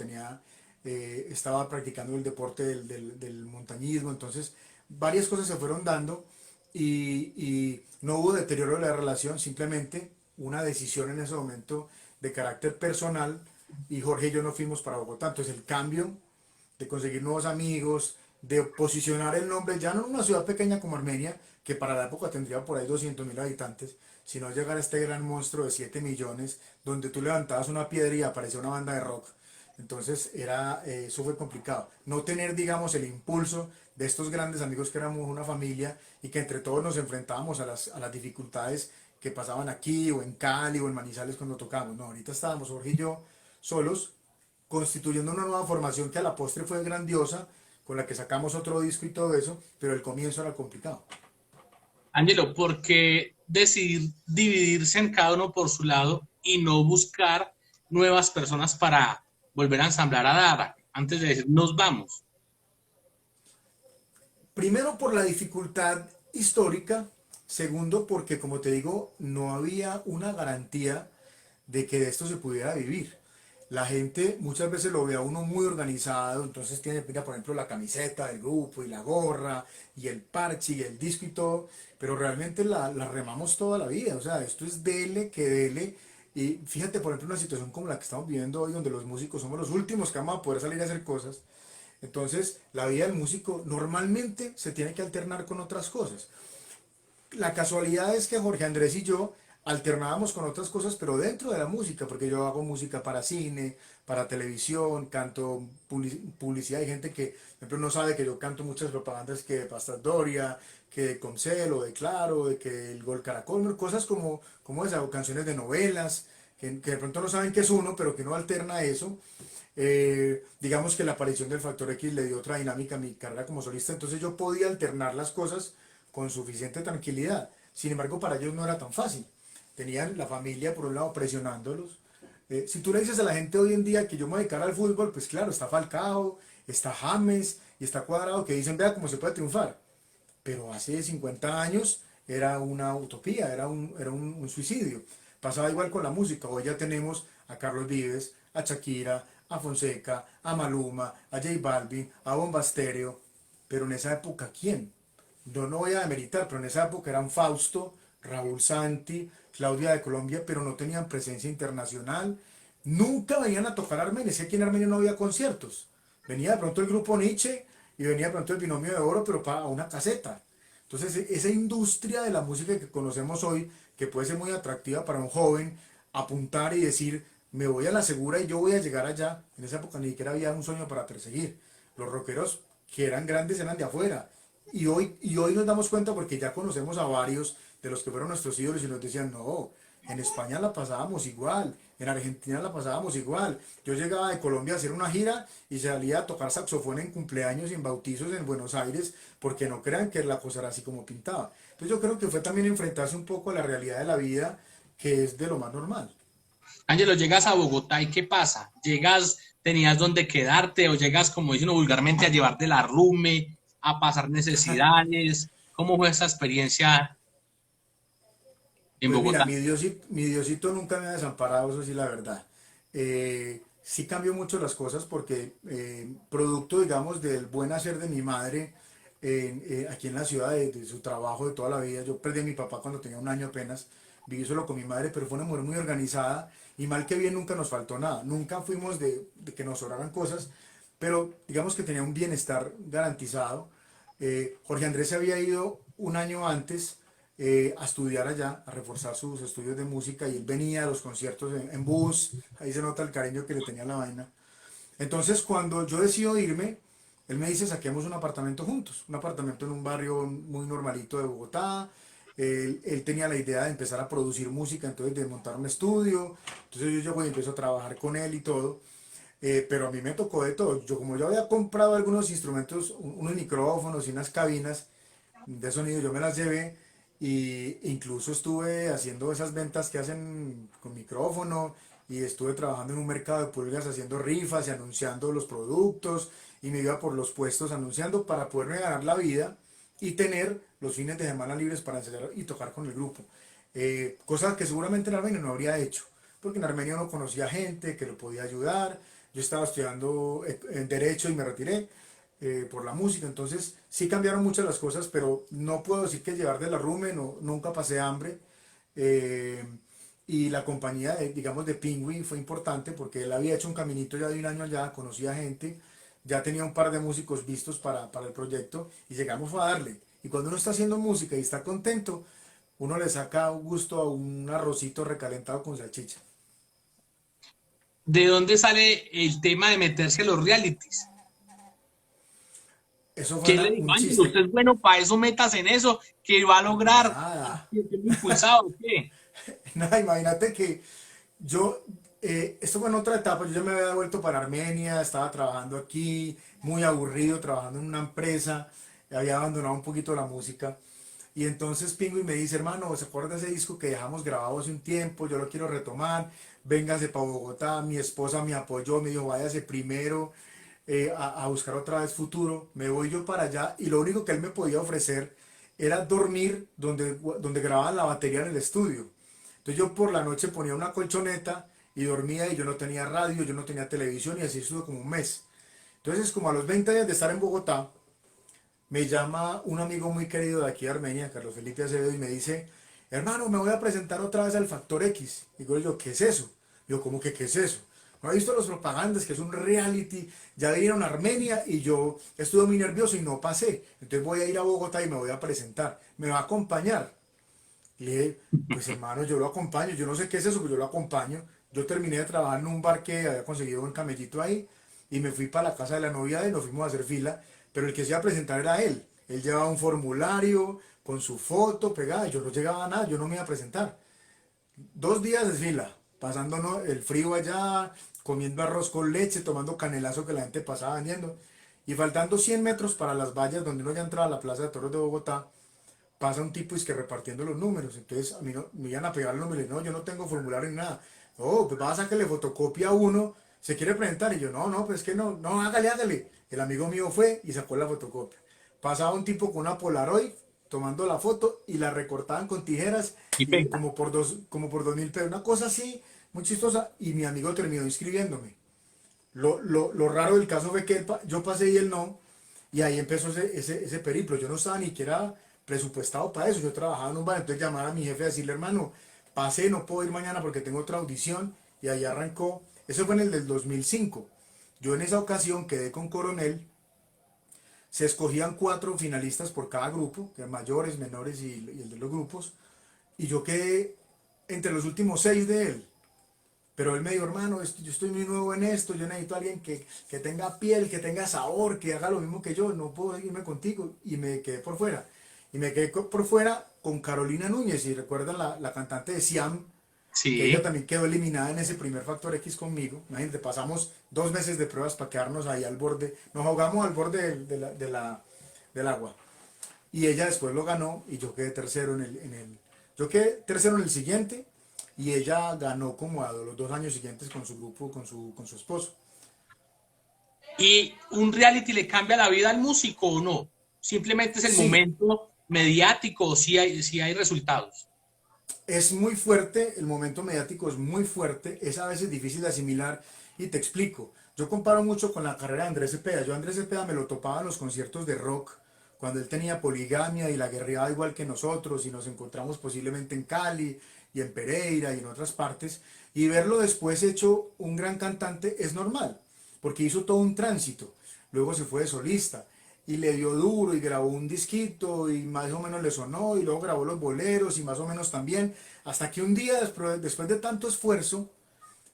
estaba practicando el deporte del montañismo, entonces varias cosas se fueron dando y no hubo deterioro de la relación, simplemente una decisión en ese momento de carácter personal y Jorge y yo nos fuimos para Bogotá. Entonces el cambio de conseguir nuevos amigos, de posicionar el nombre ya no en una ciudad pequeña como Armenia, que para la época tendría por ahí 200.000 habitantes, sino llegar a este gran monstruo de 7 millones, donde tú levantabas una piedra y aparecía una banda de rock. Entonces eso fue complicado. No tener, digamos, el impulso de estos grandes amigos que éramos una familia y que entre todos nos enfrentábamos a las dificultades que pasaban aquí o en Cali o en Manizales cuando tocábamos. No, ahorita estábamos Jorge y yo solos constituyendo una nueva formación que a la postre fue grandiosa, con la que sacamos otro disco y todo eso, pero el comienzo era complicado. Ángelo, ¿por qué decidir dividirse en cada uno por su lado y no buscar nuevas personas para volver a ensamblar a Dara antes de decir nos vamos? Primero por la dificultad histórica, segundo porque, como te digo, no había una garantía de que de esto se pudiera vivir. La gente muchas veces lo ve a uno muy organizado, entonces tiene, mira, por ejemplo, la camiseta del grupo y la gorra y el parche y el disco y todo, pero realmente la remamos toda la vida, o sea, esto es dele que dele. Y fíjate, por ejemplo, una situación como la que estamos viviendo hoy, donde los músicos somos los últimos que vamos a poder salir a hacer cosas. Entonces, la vida del músico normalmente se tiene que alternar con otras cosas. La casualidad es que Jorge Andrés y yo alternábamos con otras cosas, pero dentro de la música, porque yo hago música para cine, para televisión, canto publicidad. Hay gente que, por ejemplo, no sabe que yo canto muchas propagandas que de Pasta Doria, que de Comcel o de Claro, de que el Gol Caracol, cosas como esas, o canciones de novelas, que de pronto no saben qué es uno, pero que no alterna a eso. Digamos que la aparición del Factor X le dio otra dinámica a mi carrera como solista, entonces yo podía alternar las cosas con suficiente tranquilidad. Sin embargo, para ellos no era tan fácil. Tenían la familia, por un lado, presionándolos. Si tú le dices a la gente hoy en día que yo me voy a dedicar al fútbol, pues claro, está Falcao, está James y está Cuadrado que dicen, vea cómo se puede triunfar. Pero hace 50 años era una utopía, era un suicidio. Pasaba igual con la música. Hoy ya tenemos a Carlos Vives, a Shakira, a Fonseca, a Maluma, a J Balvin, a Bomba Estéreo. Pero en esa época, ¿quién? Yo no voy a demeritar, pero en esa época eran Fausto, Raúl Santi, Claudia de Colombia, pero no tenían presencia internacional. Nunca venían a tocar Armenia. Es que aquí en Armenia no había conciertos. Venía de pronto el grupo Nietzsche y venía de pronto el Binomio de Oro, pero para una caseta. Entonces, esa industria de la música que conocemos hoy, que puede ser muy atractiva para un joven, apuntar y decir, me voy a la segura y yo voy a llegar allá. En esa época ni siquiera había un sueño para perseguir. Los rockeros que eran grandes eran de afuera. Y hoy nos damos cuenta porque ya conocemos a varios de los que fueron nuestros ídolos y nos decían, no, en España la pasábamos igual, en Argentina la pasábamos igual. Yo llegaba de Colombia a hacer una gira y salía a tocar saxofón en cumpleaños y en bautizos en Buenos Aires, porque no crean que la cosa era así como pintaba. Entonces yo creo que fue también enfrentarse un poco a la realidad de la vida, que es de lo más normal. Ángelo, llegas a Bogotá y ¿qué pasa? ¿Llegas, tenías dónde quedarte o llegas, como dicen vulgarmente, a llevarte la rume, a pasar necesidades? ¿Cómo fue esa experiencia en Pues mira, Bogotá? mi Diosito nunca me ha desamparado, eso sí, la verdad. Sí cambió mucho las cosas porque producto, digamos, del buen hacer de mi madre aquí en la ciudad, de su trabajo de toda la vida. Yo perdí a mi papá cuando tenía un año apenas, viví solo con mi madre, pero fue una mujer muy organizada y mal que bien nunca nos faltó nada. Nunca fuimos de que nos sobraran cosas, pero digamos que tenía un bienestar garantizado. Jorge Andrés se había ido un año antes a estudiar allá, a reforzar sus estudios de música y él venía a los conciertos en bus, ahí se nota el cariño que le tenía a la vaina. Entonces cuando yo decido irme, él me dice saquemos un apartamento juntos, un apartamento en un barrio muy normalito de Bogotá. Él tenía la idea de empezar a producir música, entonces de montar un estudio, entonces yo llego y empiezo a trabajar con él y todo. Pero a mí me tocó de todo. Yo como yo había comprado algunos instrumentos, unos micrófonos y unas cabinas de sonido, yo me las llevé y incluso estuve haciendo esas ventas que hacen con micrófono y estuve trabajando en un mercado de pulgas haciendo rifas y anunciando los productos y me iba por los puestos anunciando para poderme ganar la vida y tener los fines de semana libres para ensayar y tocar con el grupo. Cosas que seguramente en Armenia no habría hecho, porque en Armenia no conocía gente que lo podía ayudar. Yo estaba estudiando en Derecho y me retiré por la música, entonces sí cambiaron muchas las cosas, pero no puedo decir que llevar de la rume, no, nunca pasé hambre. eh, y la compañía, digamos, de Pingüi fue importante porque él había hecho un caminito ya de un año allá, conocía gente, ya tenía un par de músicos vistos para el proyecto y llegamos a darle. Y cuando uno está haciendo música y está contento, uno le saca gusto a un arrocito recalentado con salchicha. ¿De dónde sale el tema de meterse a los realities? Eso fue ¿Quién le dijo, un Ángelo, usted chiste. es bueno para eso, métase en eso, que va a lograr? Nada. ¿Quién lo impulsado? ¿Qué? Nada, imagínate que yo, esto fue en otra etapa, yo ya me había vuelto para Armenia, estaba trabajando aquí, muy aburrido, trabajando en una empresa, había abandonado un poquito la música. Y entonces Pingüi me dice, hermano, ¿se acuerda de ese disco que dejamos grabado hace un tiempo? Yo lo quiero retomar, véngase para Bogotá. Mi esposa me apoyó, me dijo, váyase primero a buscar otra vez futuro. Me voy yo para allá y lo único que él me podía ofrecer era dormir donde grababan la batería en el estudio. Entonces yo por la noche ponía una colchoneta y dormía y yo no tenía radio, yo no tenía televisión y así estuve como un mes. Entonces como a los 20 días de estar en Bogotá, me llama un amigo muy querido de aquí de Armenia, Carlos Felipe Acevedo, y me dice, hermano, me voy a presentar otra vez al Factor X. Y digo yo, ¿qué es eso? Yo, ¿cómo que qué es eso? ¿No ha visto los propagandas, que es un reality? Ya vinieron a Armenia y yo estuve muy nervioso y no pasé. Entonces voy a ir a Bogotá y me voy a presentar. ¿Me va a acompañar? Y le dije, pues hermano, yo lo acompaño. Yo no sé qué es eso, pero yo lo acompaño. Yo terminé de trabajar en un bar que había conseguido un camellito ahí y me fui para la casa de la novia y nos fuimos a hacer fila, pero el que se iba a presentar era él. Él llevaba un formulario con su foto pegada, yo no llegaba a nada, yo no me iba a presentar. 2 días de fila, pasándonos el frío allá, comiendo arroz con leche, tomando canelazo que la gente pasaba vendiendo. Y faltando 100 metros para las vallas donde uno ya entraba a la Plaza de Toros de Bogotá, pasa un tipo y es que repartiendo los números. Entonces a mí no, me iban a pegar el número y no, yo no tengo formulario ni nada. Oh, pues vas a que le fotocopia a uno, se quiere presentar. Y yo, no, no, pues es que no, no, hágale, hágale. El amigo mío fue y sacó la fotocopia. Pasaba un tipo con una Polaroid tomando la foto y la recortaban con tijeras Y y pega. como por 2.000 pesos. Una cosa así, muy chistosa. Y mi amigo terminó inscribiéndome. Lo raro del caso fue que yo pasé y él no, y ahí empezó ese periplo. Yo no estaba ni siquiera presupuestado para eso, yo trabajaba en un bar, entonces llamar a mi jefe a decirle, hermano, pasé, no puedo ir mañana porque tengo otra audición, y ahí arrancó, eso fue en el del 2005. Yo en esa ocasión quedé con Coronel, se escogían 4 finalistas por cada grupo, que mayores, menores y el de los grupos, y yo quedé entre los últimos 6 de él. Pero él me dijo, hermano, yo estoy muy nuevo en esto, yo necesito a alguien que tenga piel, que tenga sabor, que haga lo mismo que yo, no puedo irme contigo. Y me quedé por fuera. Y me quedé por fuera con Carolina Núñez, y recuerdan la cantante de Siam, que ella Sí. también quedó eliminada en ese primer Factor X conmigo. Imagínate, pasamos 2 meses de pruebas para quedarnos ahí al borde, nos ahogamos al borde del agua. Y ella después lo ganó y yo quedé tercero yo quedé tercero en el siguiente y ella ganó como a los 2 años siguientes con su grupo, con su esposo. ¿Y un reality le cambia la vida al músico o no? Simplemente es el Sí, momento mediático o si hay resultados. es muy fuerte, el momento mediático es muy fuerte, es a veces difícil de asimilar y te explico. Yo comparo mucho con la carrera de Andrés Cepeda. Yo a Andrés Cepeda me lo topaba en los conciertos de rock, cuando él tenía poligamia y la guerreaba igual que nosotros y nos encontramos posiblemente en Cali y en Pereira y en otras partes. Y verlo después hecho un gran cantante es normal, porque hizo todo un tránsito. Luego se fue de solista y le dio duro y grabó un disquito y más o menos le sonó y luego grabó los boleros y más o menos también, hasta que un día después de tanto esfuerzo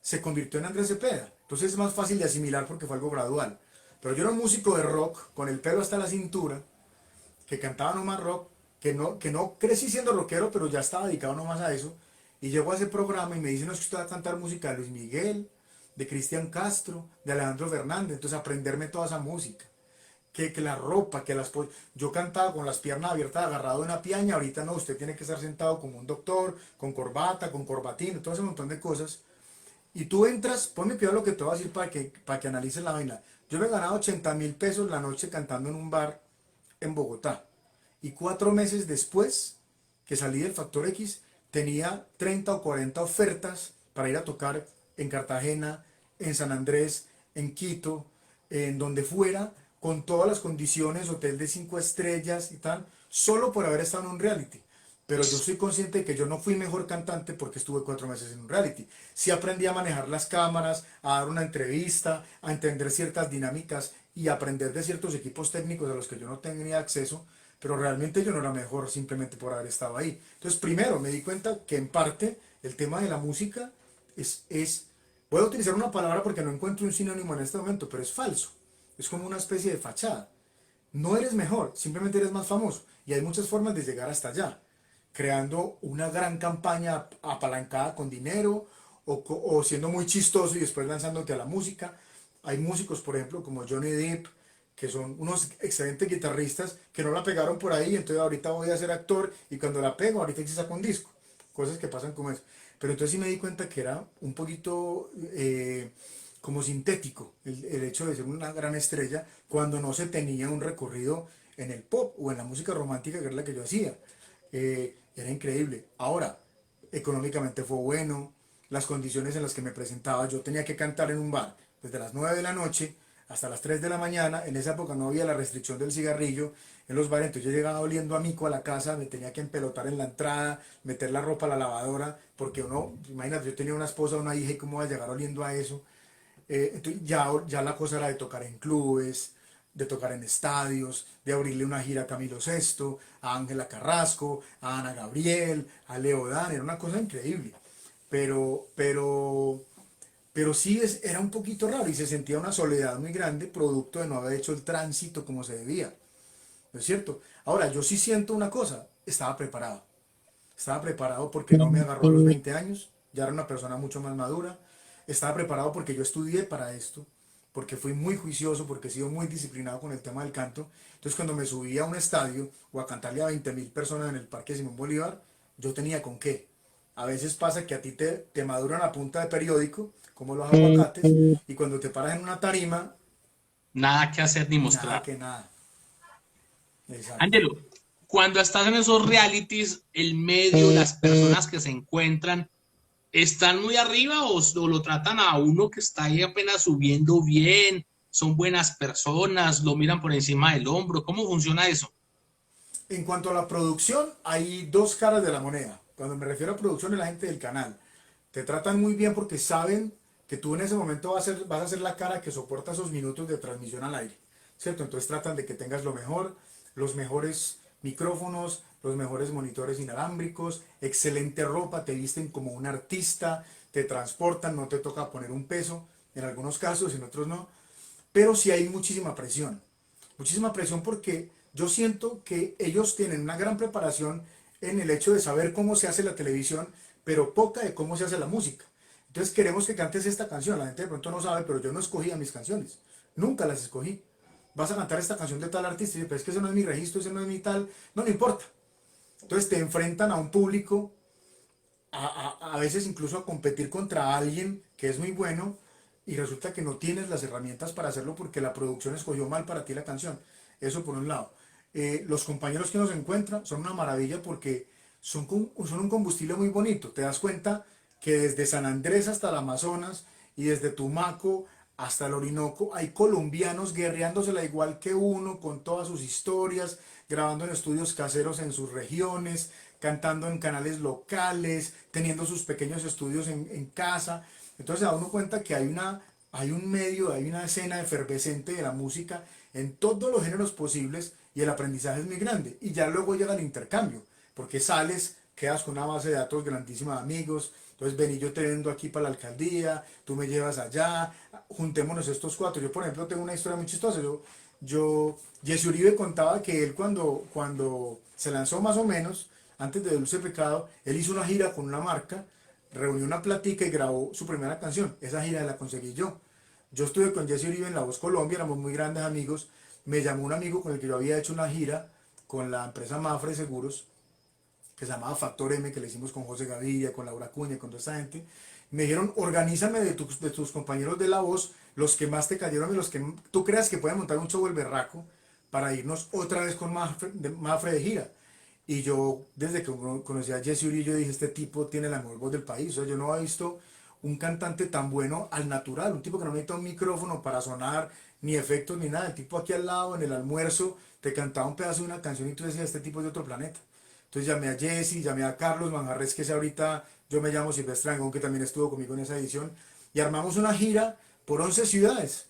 se convirtió en Andrés Cepeda. Entonces es más fácil de asimilar porque fue algo gradual. Pero yo era un músico de rock con el pelo hasta la cintura, que cantaba nomás rock, que no crecí siendo rockero, pero ya estaba dedicado nomás a eso. Y llego a ese programa y me dicen, no, es que usted va a cantar música de Luis Miguel, de Cristian Castro, de Alejandro Fernández. Entonces aprenderme toda esa música que la ropa, yo cantaba con las piernas abiertas agarrado en una piaña, ahorita no, usted tiene que estar sentado como un doctor, con corbata, con corbatín, todo ese montón de cosas. Y tú entras, ponme cuidado lo que te voy a decir para que analices la vaina. Yo me he ganado 80.000 pesos la noche cantando en un bar en Bogotá. Y 4 meses después que salí del Factor X, tenía 30 o 40 ofertas para ir a tocar en Cartagena, en San Andrés, en Quito, en donde fuera, con todas las condiciones, hotel de 5 estrellas y tal, solo por haber estado en un reality. Pero yo soy consciente de que yo no fui mejor cantante porque estuve 4 meses en un reality. Sí aprendí a manejar las cámaras, a dar una entrevista, a entender ciertas dinámicas y aprender de ciertos equipos técnicos a los que yo no tenía acceso, pero realmente yo no era mejor simplemente por haber estado ahí. Entonces, primero me di cuenta que en parte el tema de la música voy a utilizar una palabra porque no encuentro un sinónimo en este momento, pero es falso. Es como una especie de fachada. No eres mejor, simplemente eres más famoso. Y hay muchas formas de llegar hasta allá. Creando una gran campaña apalancada con dinero o siendo muy chistoso y después lanzándote a la música. Hay músicos, por ejemplo, como Johnny Depp, que son unos excelentes guitarristas que no la pegaron por ahí, entonces ahorita voy a ser actor y cuando la pego, ahorita se saca un disco. Cosas que pasan como eso. Pero entonces sí me di cuenta que era un poquito como sintético el hecho de ser una gran estrella cuando no se tenía un recorrido en el pop o en la música romántica que es la que yo hacía. Era increíble. Ahora, económicamente fue bueno, las condiciones en las que me presentaba, yo tenía que cantar en un bar desde las 9 de la noche hasta las 3 de la mañana, en esa época no había la restricción del cigarrillo en los bares, entonces yo llegaba oliendo a mico a la casa, me tenía que empelotar en la entrada, meter la ropa a la lavadora, porque uno, imagínate, yo tenía una esposa, una hija y cómo iba a llegar oliendo a eso. Entonces ya la cosa era de tocar en clubes, de tocar en estadios, de abrirle una gira a Camilo Sesto, a Ángela Carrasco, a Ana Gabriel, a Leo Dan, era una cosa increíble. Pero, pero, pero sí era un poquito raro y se sentía una soledad muy grande producto de no haber hecho el tránsito como se debía. ¿no es cierto? Ahora, yo sí siento una cosa, estaba preparado porque no me agarró a los 20 años, ya era una persona mucho más madura, estaba preparado porque yo estudié para esto, porque fui muy juicioso, porque he sido muy disciplinado con el tema del canto. Entonces cuando me subía a un estadio o a cantarle a 20.000 personas en el Parque Simón Bolívar, yo tenía con qué. A veces pasa que a ti te maduran a punta de periódico, como los aguacates, y cuando te paras en una tarima, Nada que hacer ni nada mostrar. que nada. Exacto. Ángelo, cuando estás en esos realities, el medio, las personas que se encuentran, ¿están muy arriba o lo tratan a uno que está ahí apenas subiendo bien? ¿Son buenas personas? ¿Lo miran por encima del hombro? ¿Cómo funciona eso? En cuanto a la producción, hay dos caras de la moneda. Cuando me refiero a producción, es la gente del canal. Te tratan muy bien porque saben que tú en ese momento vas a ser la cara que soporta esos minutos de transmisión al aire, ¿cierto? Entonces tratan de que tengas lo mejor, los mejores micrófonos, los mejores monitores inalámbricos, excelente ropa, te visten como un artista, te transportan, no te toca poner un peso, en algunos casos, en otros no, pero sí hay muchísima presión porque yo siento que ellos tienen una gran preparación en el hecho de saber cómo se hace la televisión, pero poca de cómo se hace la música. Entonces queremos que cantes esta canción, la gente de pronto no sabe, pero yo no escogía mis canciones, nunca las escogí. Vas a cantar esta canción de tal artista y pero es que ese no es mi registro, ese no es mi tal, no, no importa. Entonces te enfrentan a un público, a veces incluso a competir contra alguien que es muy bueno y resulta que no tienes las herramientas para hacerlo porque la producción escogió mal para ti la canción. Eso por un lado. Los compañeros que nos encuentran son una maravilla porque son un combustible muy bonito. Te das cuenta que desde San Andrés hasta el Amazonas y desde Tumaco hasta el Orinoco hay colombianos guerreándosela igual que uno, con todas sus historias, grabando en estudios caseros en sus regiones, cantando en canales locales, teniendo sus pequeños estudios en casa. Entonces se da uno cuenta que hay un medio, hay una escena efervescente de la música en todos los géneros posibles y el aprendizaje es muy grande. Y ya luego llega el intercambio, porque sales, quedas con una base de datos grandísima de amigos, entonces vení, yo te vendo aquí para la alcaldía, tú me llevas allá, juntémonos estos cuatro. Yo por ejemplo tengo una historia muy chistosa, Jesse Uribe contaba que él cuando se lanzó más o menos, antes de Dulce Pecado, él hizo una gira con una marca, reunió una platica y grabó su primera canción. Esa gira la conseguí yo. Yo estuve con Jesse Uribe en La Voz Colombia, éramos muy grandes amigos. Me llamó un amigo con el que yo había hecho una gira con la empresa Mafre Seguros, que se llamaba Factor M, que le hicimos con José Gaviria, con Laura Cuña, con toda esa gente. Me dijeron, organízame de tus compañeros de La Voz, los que más te cayeron y los que tú creas que pueden montar un show el berraco para irnos otra vez con Mafre de gira. Y yo, desde que conocí a Jesse Uri, yo dije, este tipo tiene la mejor voz del país. O sea, yo no había visto un cantante tan bueno al natural, un tipo que no necesita un micrófono para sonar, ni efectos, ni nada. El tipo aquí al lado, en el almuerzo, te cantaba un pedazo de una canción y tú decías, este tipo es de otro planeta. Entonces llamé a Jesse, llamé a Carlos Manjarres, que es ahorita, yo me llamo Silvestre Angón, que también estuvo conmigo en esa edición, y armamos una gira por 11 ciudades.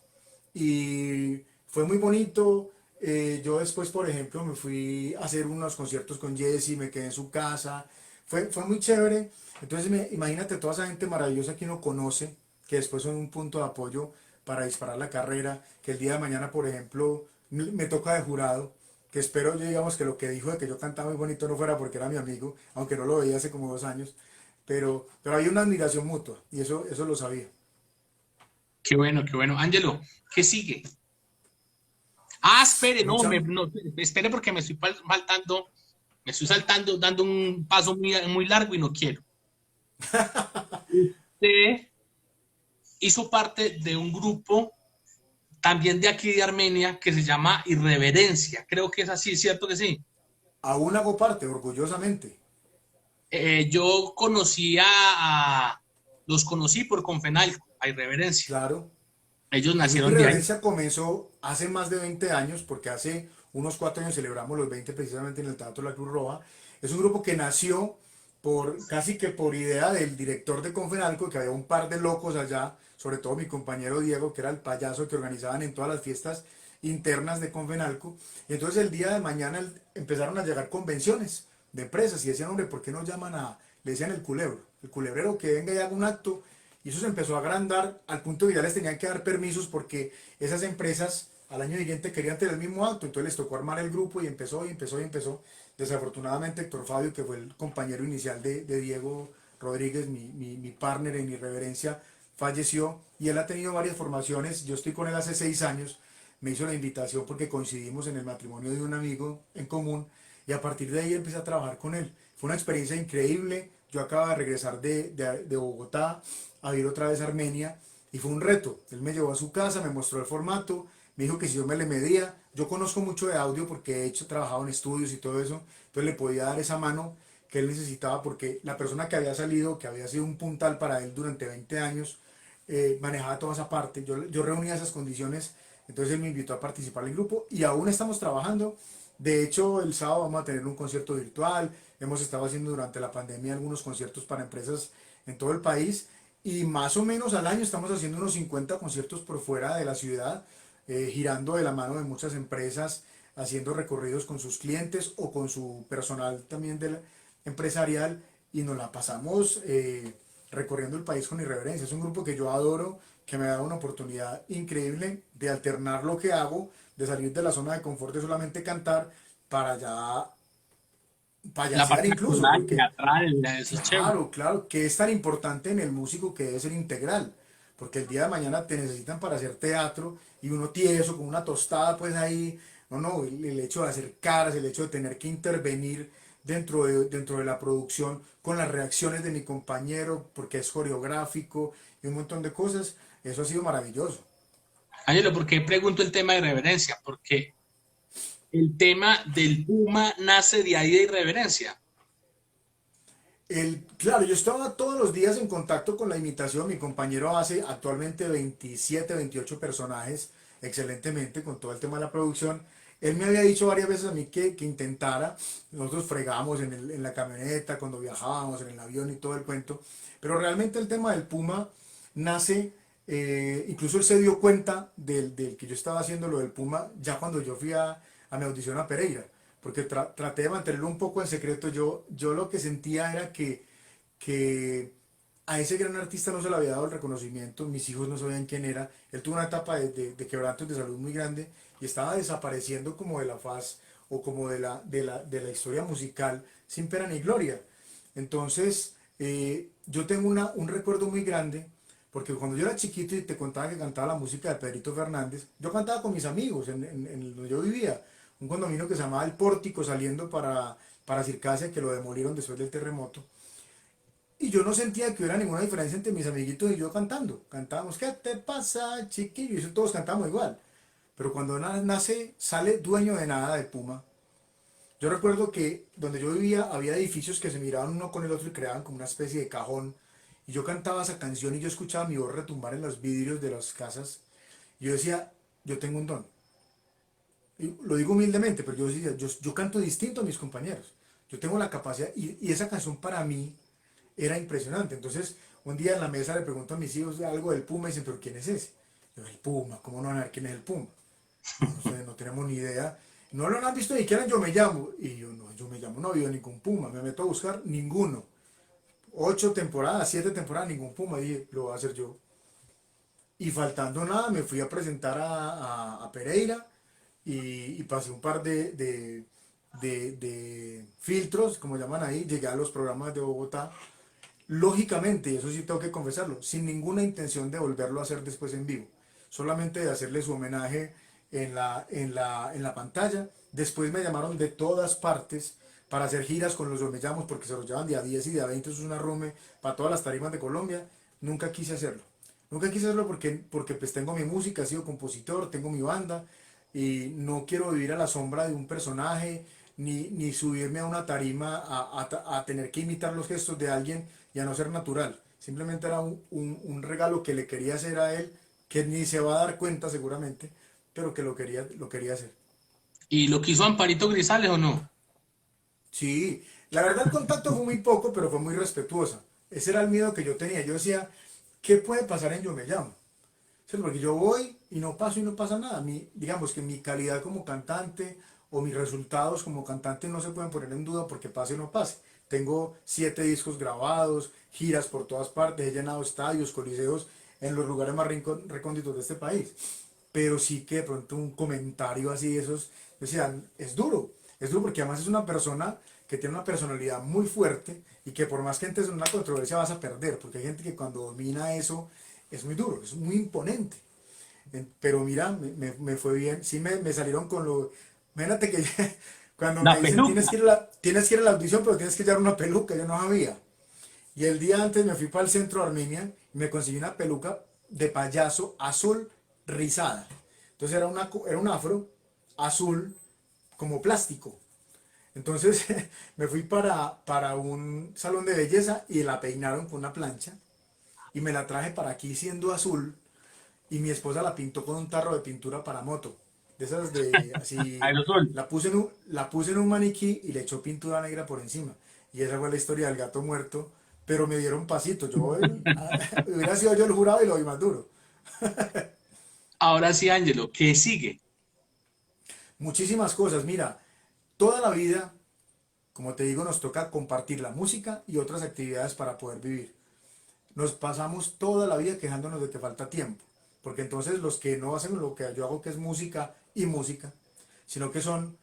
Y fue muy bonito. Yo después, por ejemplo, me fui a hacer unos conciertos con Jesse, me quedé en su casa. Fue muy chévere. Entonces, imagínate toda esa gente maravillosa que uno conoce, que después son un punto de apoyo para disparar la carrera, que el día de mañana, por ejemplo, me toca de jurado, que espero yo, digamos, que lo que dijo de que yo cantaba muy bonito no fuera porque era mi amigo, aunque no lo veía hace como 2 años, pero hay una admiración mutua y eso lo sabía. Qué bueno, qué bueno. Ángelo, ¿qué sigue? Ah, espere, no, Mucha, no, espere porque me estoy faltando, me estoy saltando, dando un paso muy largo y no quiero. Usted hizo parte de un grupo también de aquí de Armenia que se llama Irreverencia. Creo que es así, ¿cierto que sí? aún hago parte, orgullosamente. Yo los conocí por Confenalco, a Irreverencia. Claro. Ellos El grupo nacieron de ahí. Irreverencia comenzó hace más de 20 años, porque hace unos 4 años celebramos los 20 precisamente en el Teatro La Cruz Roja. Es un grupo que nació casi que por idea del director de Confenalco, que había un par de locos allá, sobre todo mi compañero Diego, que era el payaso que organizaban en todas las fiestas internas de Confenalco. Y entonces el día de mañana empezaron a llegar convenciones de empresas y decían, hombre, ¿por qué no llaman le decían el culebro, el culebrero que venga y haga un acto? Y eso se empezó a agrandar al punto de que ya les tenían que dar permisos porque esas empresas al año siguiente querían tener el mismo acto, entonces les tocó armar el grupo y empezó y empezó y empezó. Desafortunadamente Héctor Fabio, que fue el compañero inicial de Diego Rodríguez, mi partner en Irreverencia, falleció y él ha tenido varias formaciones. Yo estoy con él hace 6 años, me hizo la invitación porque coincidimos en el matrimonio de un amigo en común y a partir de ahí empecé a trabajar con él. Fue una experiencia increíble. Yo acababa de regresar de Bogotá a ir otra vez a Armenia y fue un reto. Él me llevó a su casa, me mostró el formato, me dijo que si yo me le medía, yo conozco mucho de audio porque he hecho, trabajado en estudios y todo eso, entonces le podía dar esa mano que él necesitaba porque la persona que había salido, que había sido un puntal para él durante 20 años, manejaba toda esa parte. Yo reunía esas condiciones, entonces él me invitó a participar en el grupo y aún estamos trabajando. De hecho, el sábado vamos a tener un concierto virtual. Hemos estado haciendo durante la pandemia algunos conciertos para empresas en todo el país y más o menos al año estamos haciendo unos 50 conciertos por fuera de la ciudad, girando de la mano de muchas empresas, haciendo recorridos con sus clientes o con su personal también empresarial y nos la pasamos recorriendo el país con Irreverencia. Es un grupo que yo adoro, que me ha dado una oportunidad increíble de alternar lo que hago, de salir de la zona de confort de solamente cantar para ya La payasear parte incluso, actoral, porque teatral, eso es chévere. claro, claro, que es tan importante en el músico que debe ser integral, porque el día de mañana te necesitan para hacer teatro y uno tieso, con una tostada, pues ahí, no, el hecho de hacer caras, el hecho de tener que intervenir dentro de la producción con las reacciones de mi compañero, porque es coreográfico y un montón de cosas, eso ha sido maravilloso. Ángelo, ¿por qué pregunto el tema de irreverencia? Porque el tema del Puma nace de ahí de irreverencia. Claro, yo estaba todos los días en contacto con la imitación. Mi compañero hace actualmente 27, 28 personajes excelentemente con todo el tema de la producción. Él me había dicho varias veces a mí que intentara. Nosotros fregamos en la camioneta, cuando viajábamos, en el avión y todo el cuento. Pero realmente el tema del Puma nace, incluso él se dio cuenta del que yo estaba haciendo lo del Puma ya cuando yo fui a mi audición a Pereira porque traté de mantenerlo un poco en secreto. Yo lo que sentía era que a ese gran artista no se le había dado el reconocimiento, mis hijos no sabían quién era, él tuvo una etapa de quebrantos de salud muy grande y estaba desapareciendo como de la faz o como de la historia musical sin pena ni gloria. Entonces, yo tengo un recuerdo muy grande, porque cuando yo era chiquito y te contaba que cantaba la música de Pedrito Fernández, yo cantaba con mis amigos en donde yo vivía, un condominio que se llamaba El Pórtico, saliendo para Circasia, que lo demolieron después del terremoto. Y yo no sentía que hubiera ninguna diferencia entre mis amiguitos y yo cantando. Cantábamos, ¿qué te pasa, chiquillo? Y eso todos cantamos igual. Pero cuando nace, sale dueño de nada de Puma. Yo recuerdo que donde yo vivía había edificios que se miraban uno con el otro y creaban como una especie de cajón. Y yo cantaba esa canción y yo escuchaba mi voz retumbar en los vidrios de las casas. Y yo decía, yo tengo un don. Y lo digo humildemente, pero yo decía, yo canto distinto a mis compañeros. Yo tengo la capacidad y esa canción para mí era impresionante. Entonces, un día en la mesa le pregunto a mis hijos algo del Puma y dicen, pero ¿quién es ese? Yo, el Puma, ¿cómo no van a ver quién es el Puma? No sé, no tenemos ni idea. No lo han visto ni siquiera Yo Me Llamo. Y yo, no, Yo Me Llamo, no ha habido ningún Puma. Me meto a buscar ninguno. 8 temporadas, 7 temporadas, ningún Puma. Dije, lo voy a hacer yo. Y faltando nada, me fui a presentar a Pereira y pasé un par de filtros, como llaman ahí, llegué a los programas de Bogotá. Lógicamente, y eso sí tengo que confesarlo, sin ninguna intención de volverlo a hacer después en vivo, solamente de hacerle su homenaje en la pantalla. Después me llamaron de todas partes para hacer giras con los Omellamos porque se los llevan de a 10 y de a 20, eso es una rume para todas las tarimas de Colombia. Nunca quise hacerlo. Nunca quise hacerlo porque pues tengo mi música, he sido compositor, tengo mi banda y no quiero vivir a la sombra de un personaje ni subirme a una tarima a tener que imitar los gestos de alguien y a no ser natural. Simplemente era un regalo que le quería hacer a él, que ni se va a dar cuenta seguramente, pero que lo quería hacer. ¿Y lo quiso Amparito Grisales o no? Sí, la verdad el contacto fue muy poco, pero fue muy respetuosa. Ese era el miedo que yo tenía. Yo decía, ¿qué puede pasar en Yo Me Llamo? Sí, porque yo voy y no paso y no pasa nada. Digamos que mi calidad como cantante o mis resultados como cantante no se pueden poner en duda porque pase o no pase. Tengo 7 discos grabados, giras por todas partes, he llenado estadios, coliseos en los lugares más recónditos de este país. pero sí que de pronto un comentario así, esos, decían, es duro porque además es una persona que tiene una personalidad muy fuerte y que por más que entres en una controversia vas a perder, porque hay gente que cuando domina eso es muy duro, es muy imponente. Pero mira, me fue bien, sí me salieron con lo... Imagínate que cuando La me dicen peluca. tienes que ir a la audición, pero tienes que llevar una peluca, yo no sabía. Y el día antes me fui para el centro de Armenia y me conseguí una peluca de payaso azul rizada. Entonces era un afro azul como plástico. Entonces me fui para un salón de belleza y la peinaron con una plancha y me la traje para aquí siendo azul y mi esposa la pintó con un tarro de pintura para moto. De esas de así, Aerosol. la puse en un maniquí y le echó pintura negra por encima. Y esa fue la historia del gato muerto. Pero me dieron pasito. Yo hubiera sido yo el jurado y lo vi más duro. Ahora sí, Ángelo, ¿qué sigue? Muchísimas cosas. Mira, toda la vida, como te digo, nos toca compartir la música y otras actividades para poder vivir. Nos pasamos toda la vida quejándonos de que falta tiempo. Porque entonces los que no hacen lo que yo hago, que es música y música, sino que son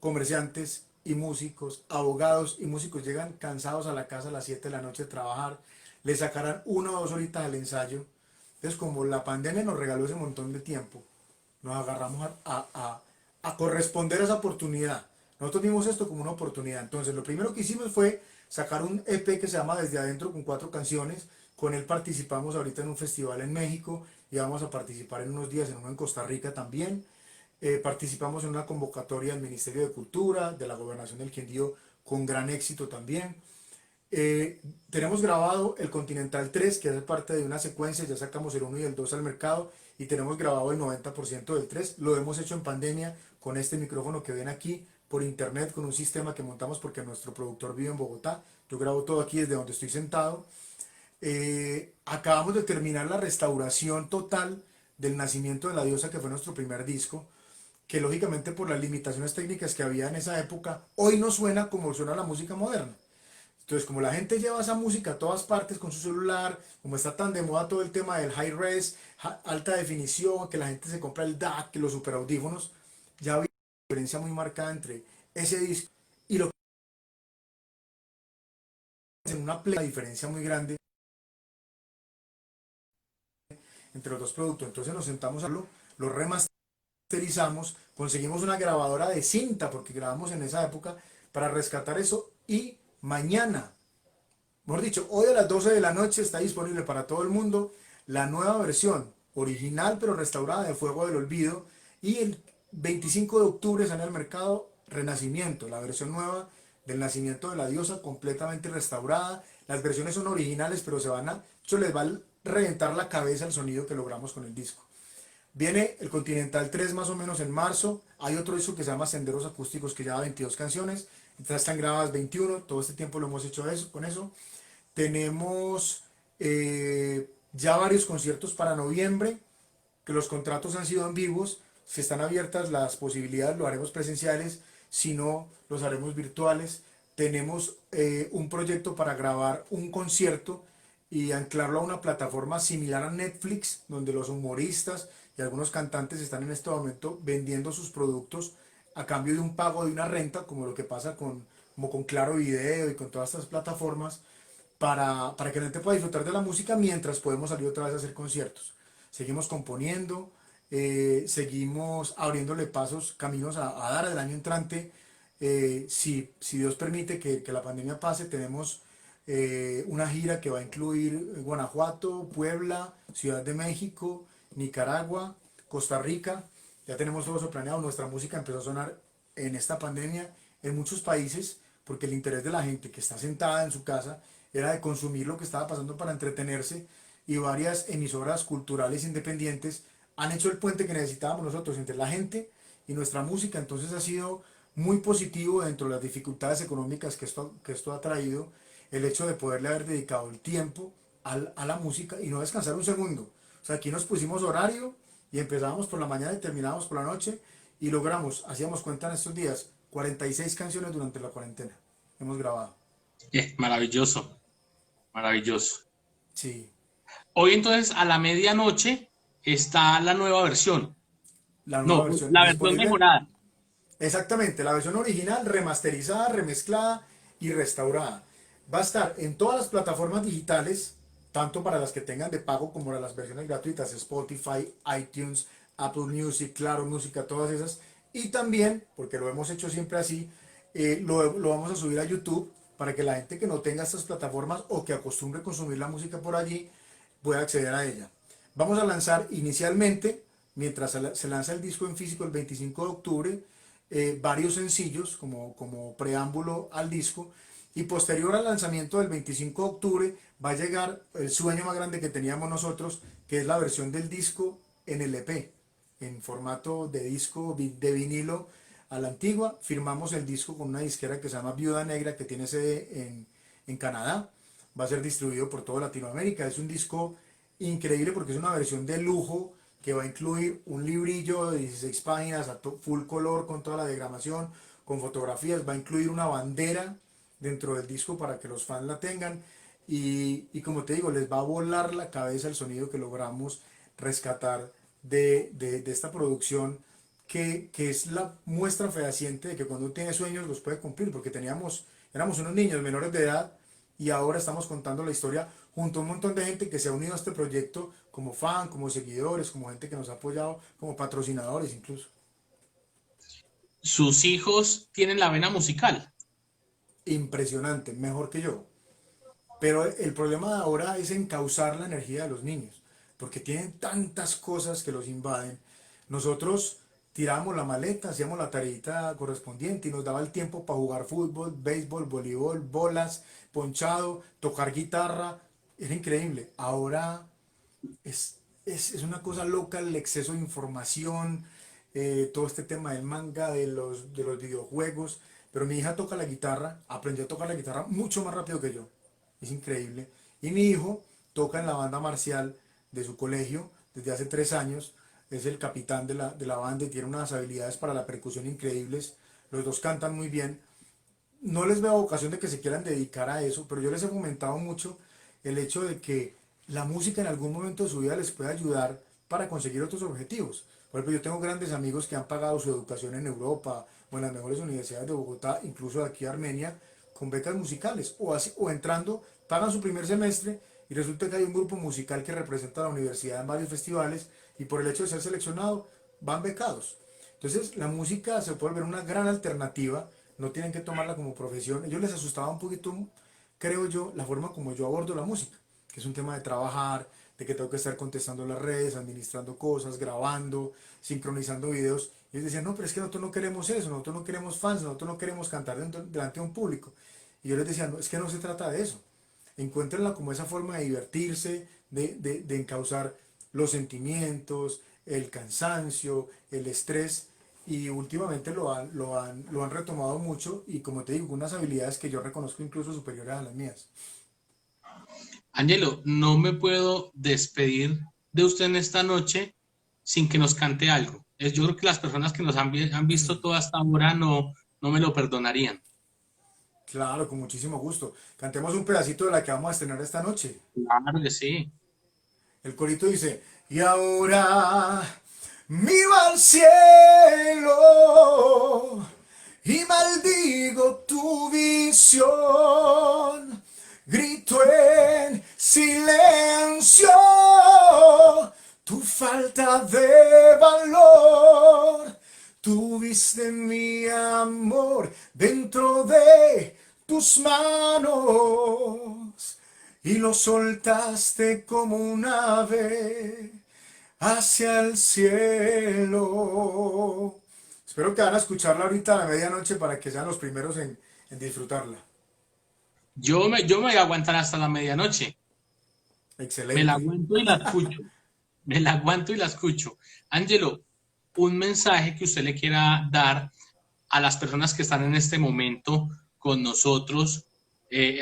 comerciantes y músicos, abogados y músicos, llegan cansados a la casa a las 7 de la noche de trabajar, le sacarán 1 o 2 horitas al ensayo. Entonces, como la pandemia nos regaló ese montón de tiempo, nos agarramos a corresponder a esa oportunidad. Nosotros vimos esto como una oportunidad. Entonces, lo primero que hicimos fue sacar un EP que se llama Desde Adentro con 4 canciones. Con él participamos ahorita en un festival en México y vamos a participar en unos días en uno en Costa Rica también. Participamos en una convocatoria del Ministerio de Cultura, de la Gobernación del Quindío, con gran éxito también. Tenemos grabado el Continental 3, que hace parte de una secuencia, ya sacamos el 1 y el 2 al mercado y tenemos grabado el 90% del 3. Lo hemos hecho en pandemia con este micrófono que ven aquí, por internet, con un sistema que montamos porque nuestro productor vive en Bogotá. Yo grabo todo aquí desde donde estoy sentado. Acabamos de terminar la restauración total del Nacimiento de la Diosa, que fue nuestro primer disco, que lógicamente por las limitaciones técnicas que había en esa época, hoy no suena como suena la música moderna. Entonces, como la gente lleva esa música a todas partes con su celular, como está tan de moda todo el tema del high res, alta definición, que la gente se compra el DAC, que los super audífonos, ya había una diferencia muy marcada entre ese disco y lo que es en una diferencia muy grande entre los dos productos. Entonces nos sentamos a hablarlo, lo remasterizamos, conseguimos una grabadora de cinta, porque grabamos en esa época, para rescatar eso y mañana, mejor dicho, hoy a las 12 de la noche está disponible para todo el mundo la nueva versión original pero restaurada de Fuego del Olvido y el 25 de octubre sale al mercado Renacimiento, la versión nueva del Nacimiento de la Diosa completamente restaurada. Las versiones son originales pero eso les va a reventar la cabeza el sonido que logramos con el disco. Viene el Continental 3 más o menos en marzo. Hay otro disco que se llama Senderos Acústicos que lleva 22 canciones. Entonces están grabadas 21. Todo este tiempo lo hemos hecho con eso. Tenemos ya varios conciertos para noviembre, que los contratos han sido en vivos. Si están abiertas las posibilidades, lo haremos presenciales. Si no, los haremos virtuales. Tenemos un proyecto para grabar un concierto y anclarlo a una plataforma similar a Netflix, donde los humoristas y algunos cantantes están en este momento vendiendo sus productos a cambio de un pago de una renta, como lo que pasa como con Claro Video y con todas estas plataformas, para que la gente pueda disfrutar de la música mientras podemos salir otra vez a hacer conciertos. Seguimos componiendo, seguimos abriéndole pasos, caminos a dar el año entrante. Si Dios permite que la pandemia pase, tenemos una gira que va a incluir Guanajuato, Puebla, Ciudad de México, Nicaragua, Costa Rica. Ya tenemos todo eso planeado. Nuestra música empezó a sonar en esta pandemia en muchos países porque el interés de la gente que está sentada en su casa era de consumir lo que estaba pasando para entretenerse y varias emisoras culturales independientes han hecho el puente que necesitábamos nosotros entre la gente y nuestra música. Entonces ha sido muy positivo dentro de las dificultades económicas que esto ha traído el hecho de poderle haber dedicado el tiempo a la música y no descansar un segundo. O sea, aquí nos pusimos horario y empezábamos por la mañana y terminábamos por la noche y logramos, hacíamos cuenta en estos días, 46 canciones durante la cuarentena. Hemos grabado. Maravilloso, maravilloso. Sí. Hoy entonces a la medianoche está la nueva versión. la nueva No, versión la versión disponible. mejorada. Exactamente, la versión original, remasterizada, remezclada y restaurada. Va a estar en todas las plataformas digitales, tanto para las que tengan de pago como para las versiones gratuitas, Spotify, iTunes, Apple Music, Claro Música, todas esas. Y también, porque lo hemos hecho siempre así, lo vamos a subir a YouTube para que la gente que no tenga estas plataformas o que acostumbre a consumir la música por allí pueda acceder a ella. Vamos a lanzar inicialmente, mientras se lanza el disco en físico el 25 de octubre, varios sencillos como preámbulo al disco, y posterior al lanzamiento del 25 de octubre va a llegar el sueño más grande que teníamos nosotros, que es la versión del disco en LP, en formato de disco de vinilo a la antigua. Firmamos el disco con una disquera que se llama Viuda Negra, que tiene sede en Canadá. Va a ser distribuido por toda Latinoamérica. Es un disco increíble porque es una versión de lujo que va a incluir un librillo de 16 páginas a full color con toda la diagramación, con fotografías. Va a incluir una bandera dentro del disco para que los fans la tengan. Y como te digo, les va a volar la cabeza el sonido que logramos rescatar de esta producción, que es la muestra fehaciente de que cuando uno tiene sueños los puede cumplir, porque éramos unos niños menores de edad y ahora estamos contando la historia junto a un montón de gente que se ha unido a este proyecto como fan, como seguidores, como gente que nos ha apoyado, como patrocinadores incluso. Sus hijos tienen la vena musical. Impresionante, mejor que yo. Pero el problema de ahora es encauzar la energía de los niños, porque tienen tantas cosas que los invaden. Nosotros tirábamos la maleta, hacíamos la tareita correspondiente y nos daba el tiempo para jugar fútbol, béisbol, voleibol, bolas, ponchado, tocar guitarra. Era increíble. Ahora es una cosa loca el exceso de información, todo este tema del manga, de los videojuegos. Pero mi hija toca la guitarra, aprendió a tocar la guitarra mucho más rápido que yo. Es increíble. Y mi hijo toca en la banda marcial de su colegio desde hace 3 años. Es el capitán de la banda y tiene unas habilidades para la percusión increíbles. Los dos cantan muy bien. No les veo vocación de que se quieran dedicar a eso, pero yo les he fomentado mucho el hecho de que la música en algún momento de su vida les puede ayudar para conseguir otros objetivos. Por ejemplo, yo tengo grandes amigos que han pagado su educación en Europa o en las mejores universidades de Bogotá, incluso de aquí a Armenia, con becas musicales o entrando, pagan su primer semestre y resulta que hay un grupo musical que representa a la universidad en varios festivales y por el hecho de ser seleccionado van becados. Entonces la música se puede volver una gran alternativa, no tienen que tomarla como profesión. Ellos les asustaba un poquito, creo yo, la forma como yo abordo la música, que es un tema de trabajar, de que tengo que estar contestando las redes, administrando cosas, grabando, sincronizando videos. Y ellos decían, no, pero es que nosotros no queremos eso, nosotros no queremos fans, nosotros no queremos cantar delante de un público. Y yo les decía, no, es que no se trata de eso. Encuéntrenla como esa forma de divertirse, de encauzar los sentimientos, el cansancio, el estrés, y últimamente lo han retomado mucho y como te digo, unas habilidades que yo reconozco incluso superiores a las mías. Angelo, no me puedo despedir de usted en esta noche sin que nos cante algo. Yo creo que las personas que nos han visto toda esta hora no me lo perdonarían. Claro, con muchísimo gusto. Cantemos un pedacito de la que vamos a estrenar esta noche. Claro que sí. El corito dice, y ahora miro al cielo y maldigo tu visión. Grito en silencio tu falta de valor. Tuviste mi amor dentro de tus manos y lo soltaste como un ave hacia el cielo. Espero que van a escucharla ahorita a la medianoche para que sean los primeros en disfrutarla. Yo me voy a aguantar hasta la medianoche. Me la Excelente. aguanto y la escucho. Me la aguanto y la escucho. Angelo, un mensaje que usted le quiera dar a las personas que están en este momento con nosotros,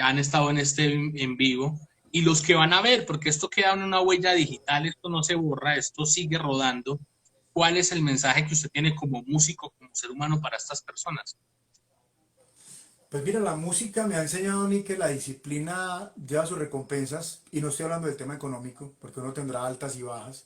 han estado en este en vivo, y los que van a ver, porque esto queda en una huella digital, esto no se borra, esto sigue rodando. ¿Cuál es el mensaje que usted tiene como músico, como ser humano para estas personas? Pues mira, la música me ha enseñado a mí que la disciplina lleva sus recompensas y no estoy hablando del tema económico, porque uno tendrá altas y bajas,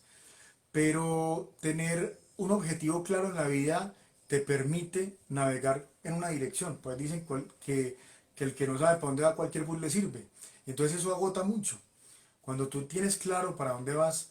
pero tener un objetivo claro en la vida te permite navegar en una dirección. Pues dicen que el que no sabe para dónde va cualquier bus le sirve. Entonces eso agota mucho. Cuando tú tienes claro para dónde vas,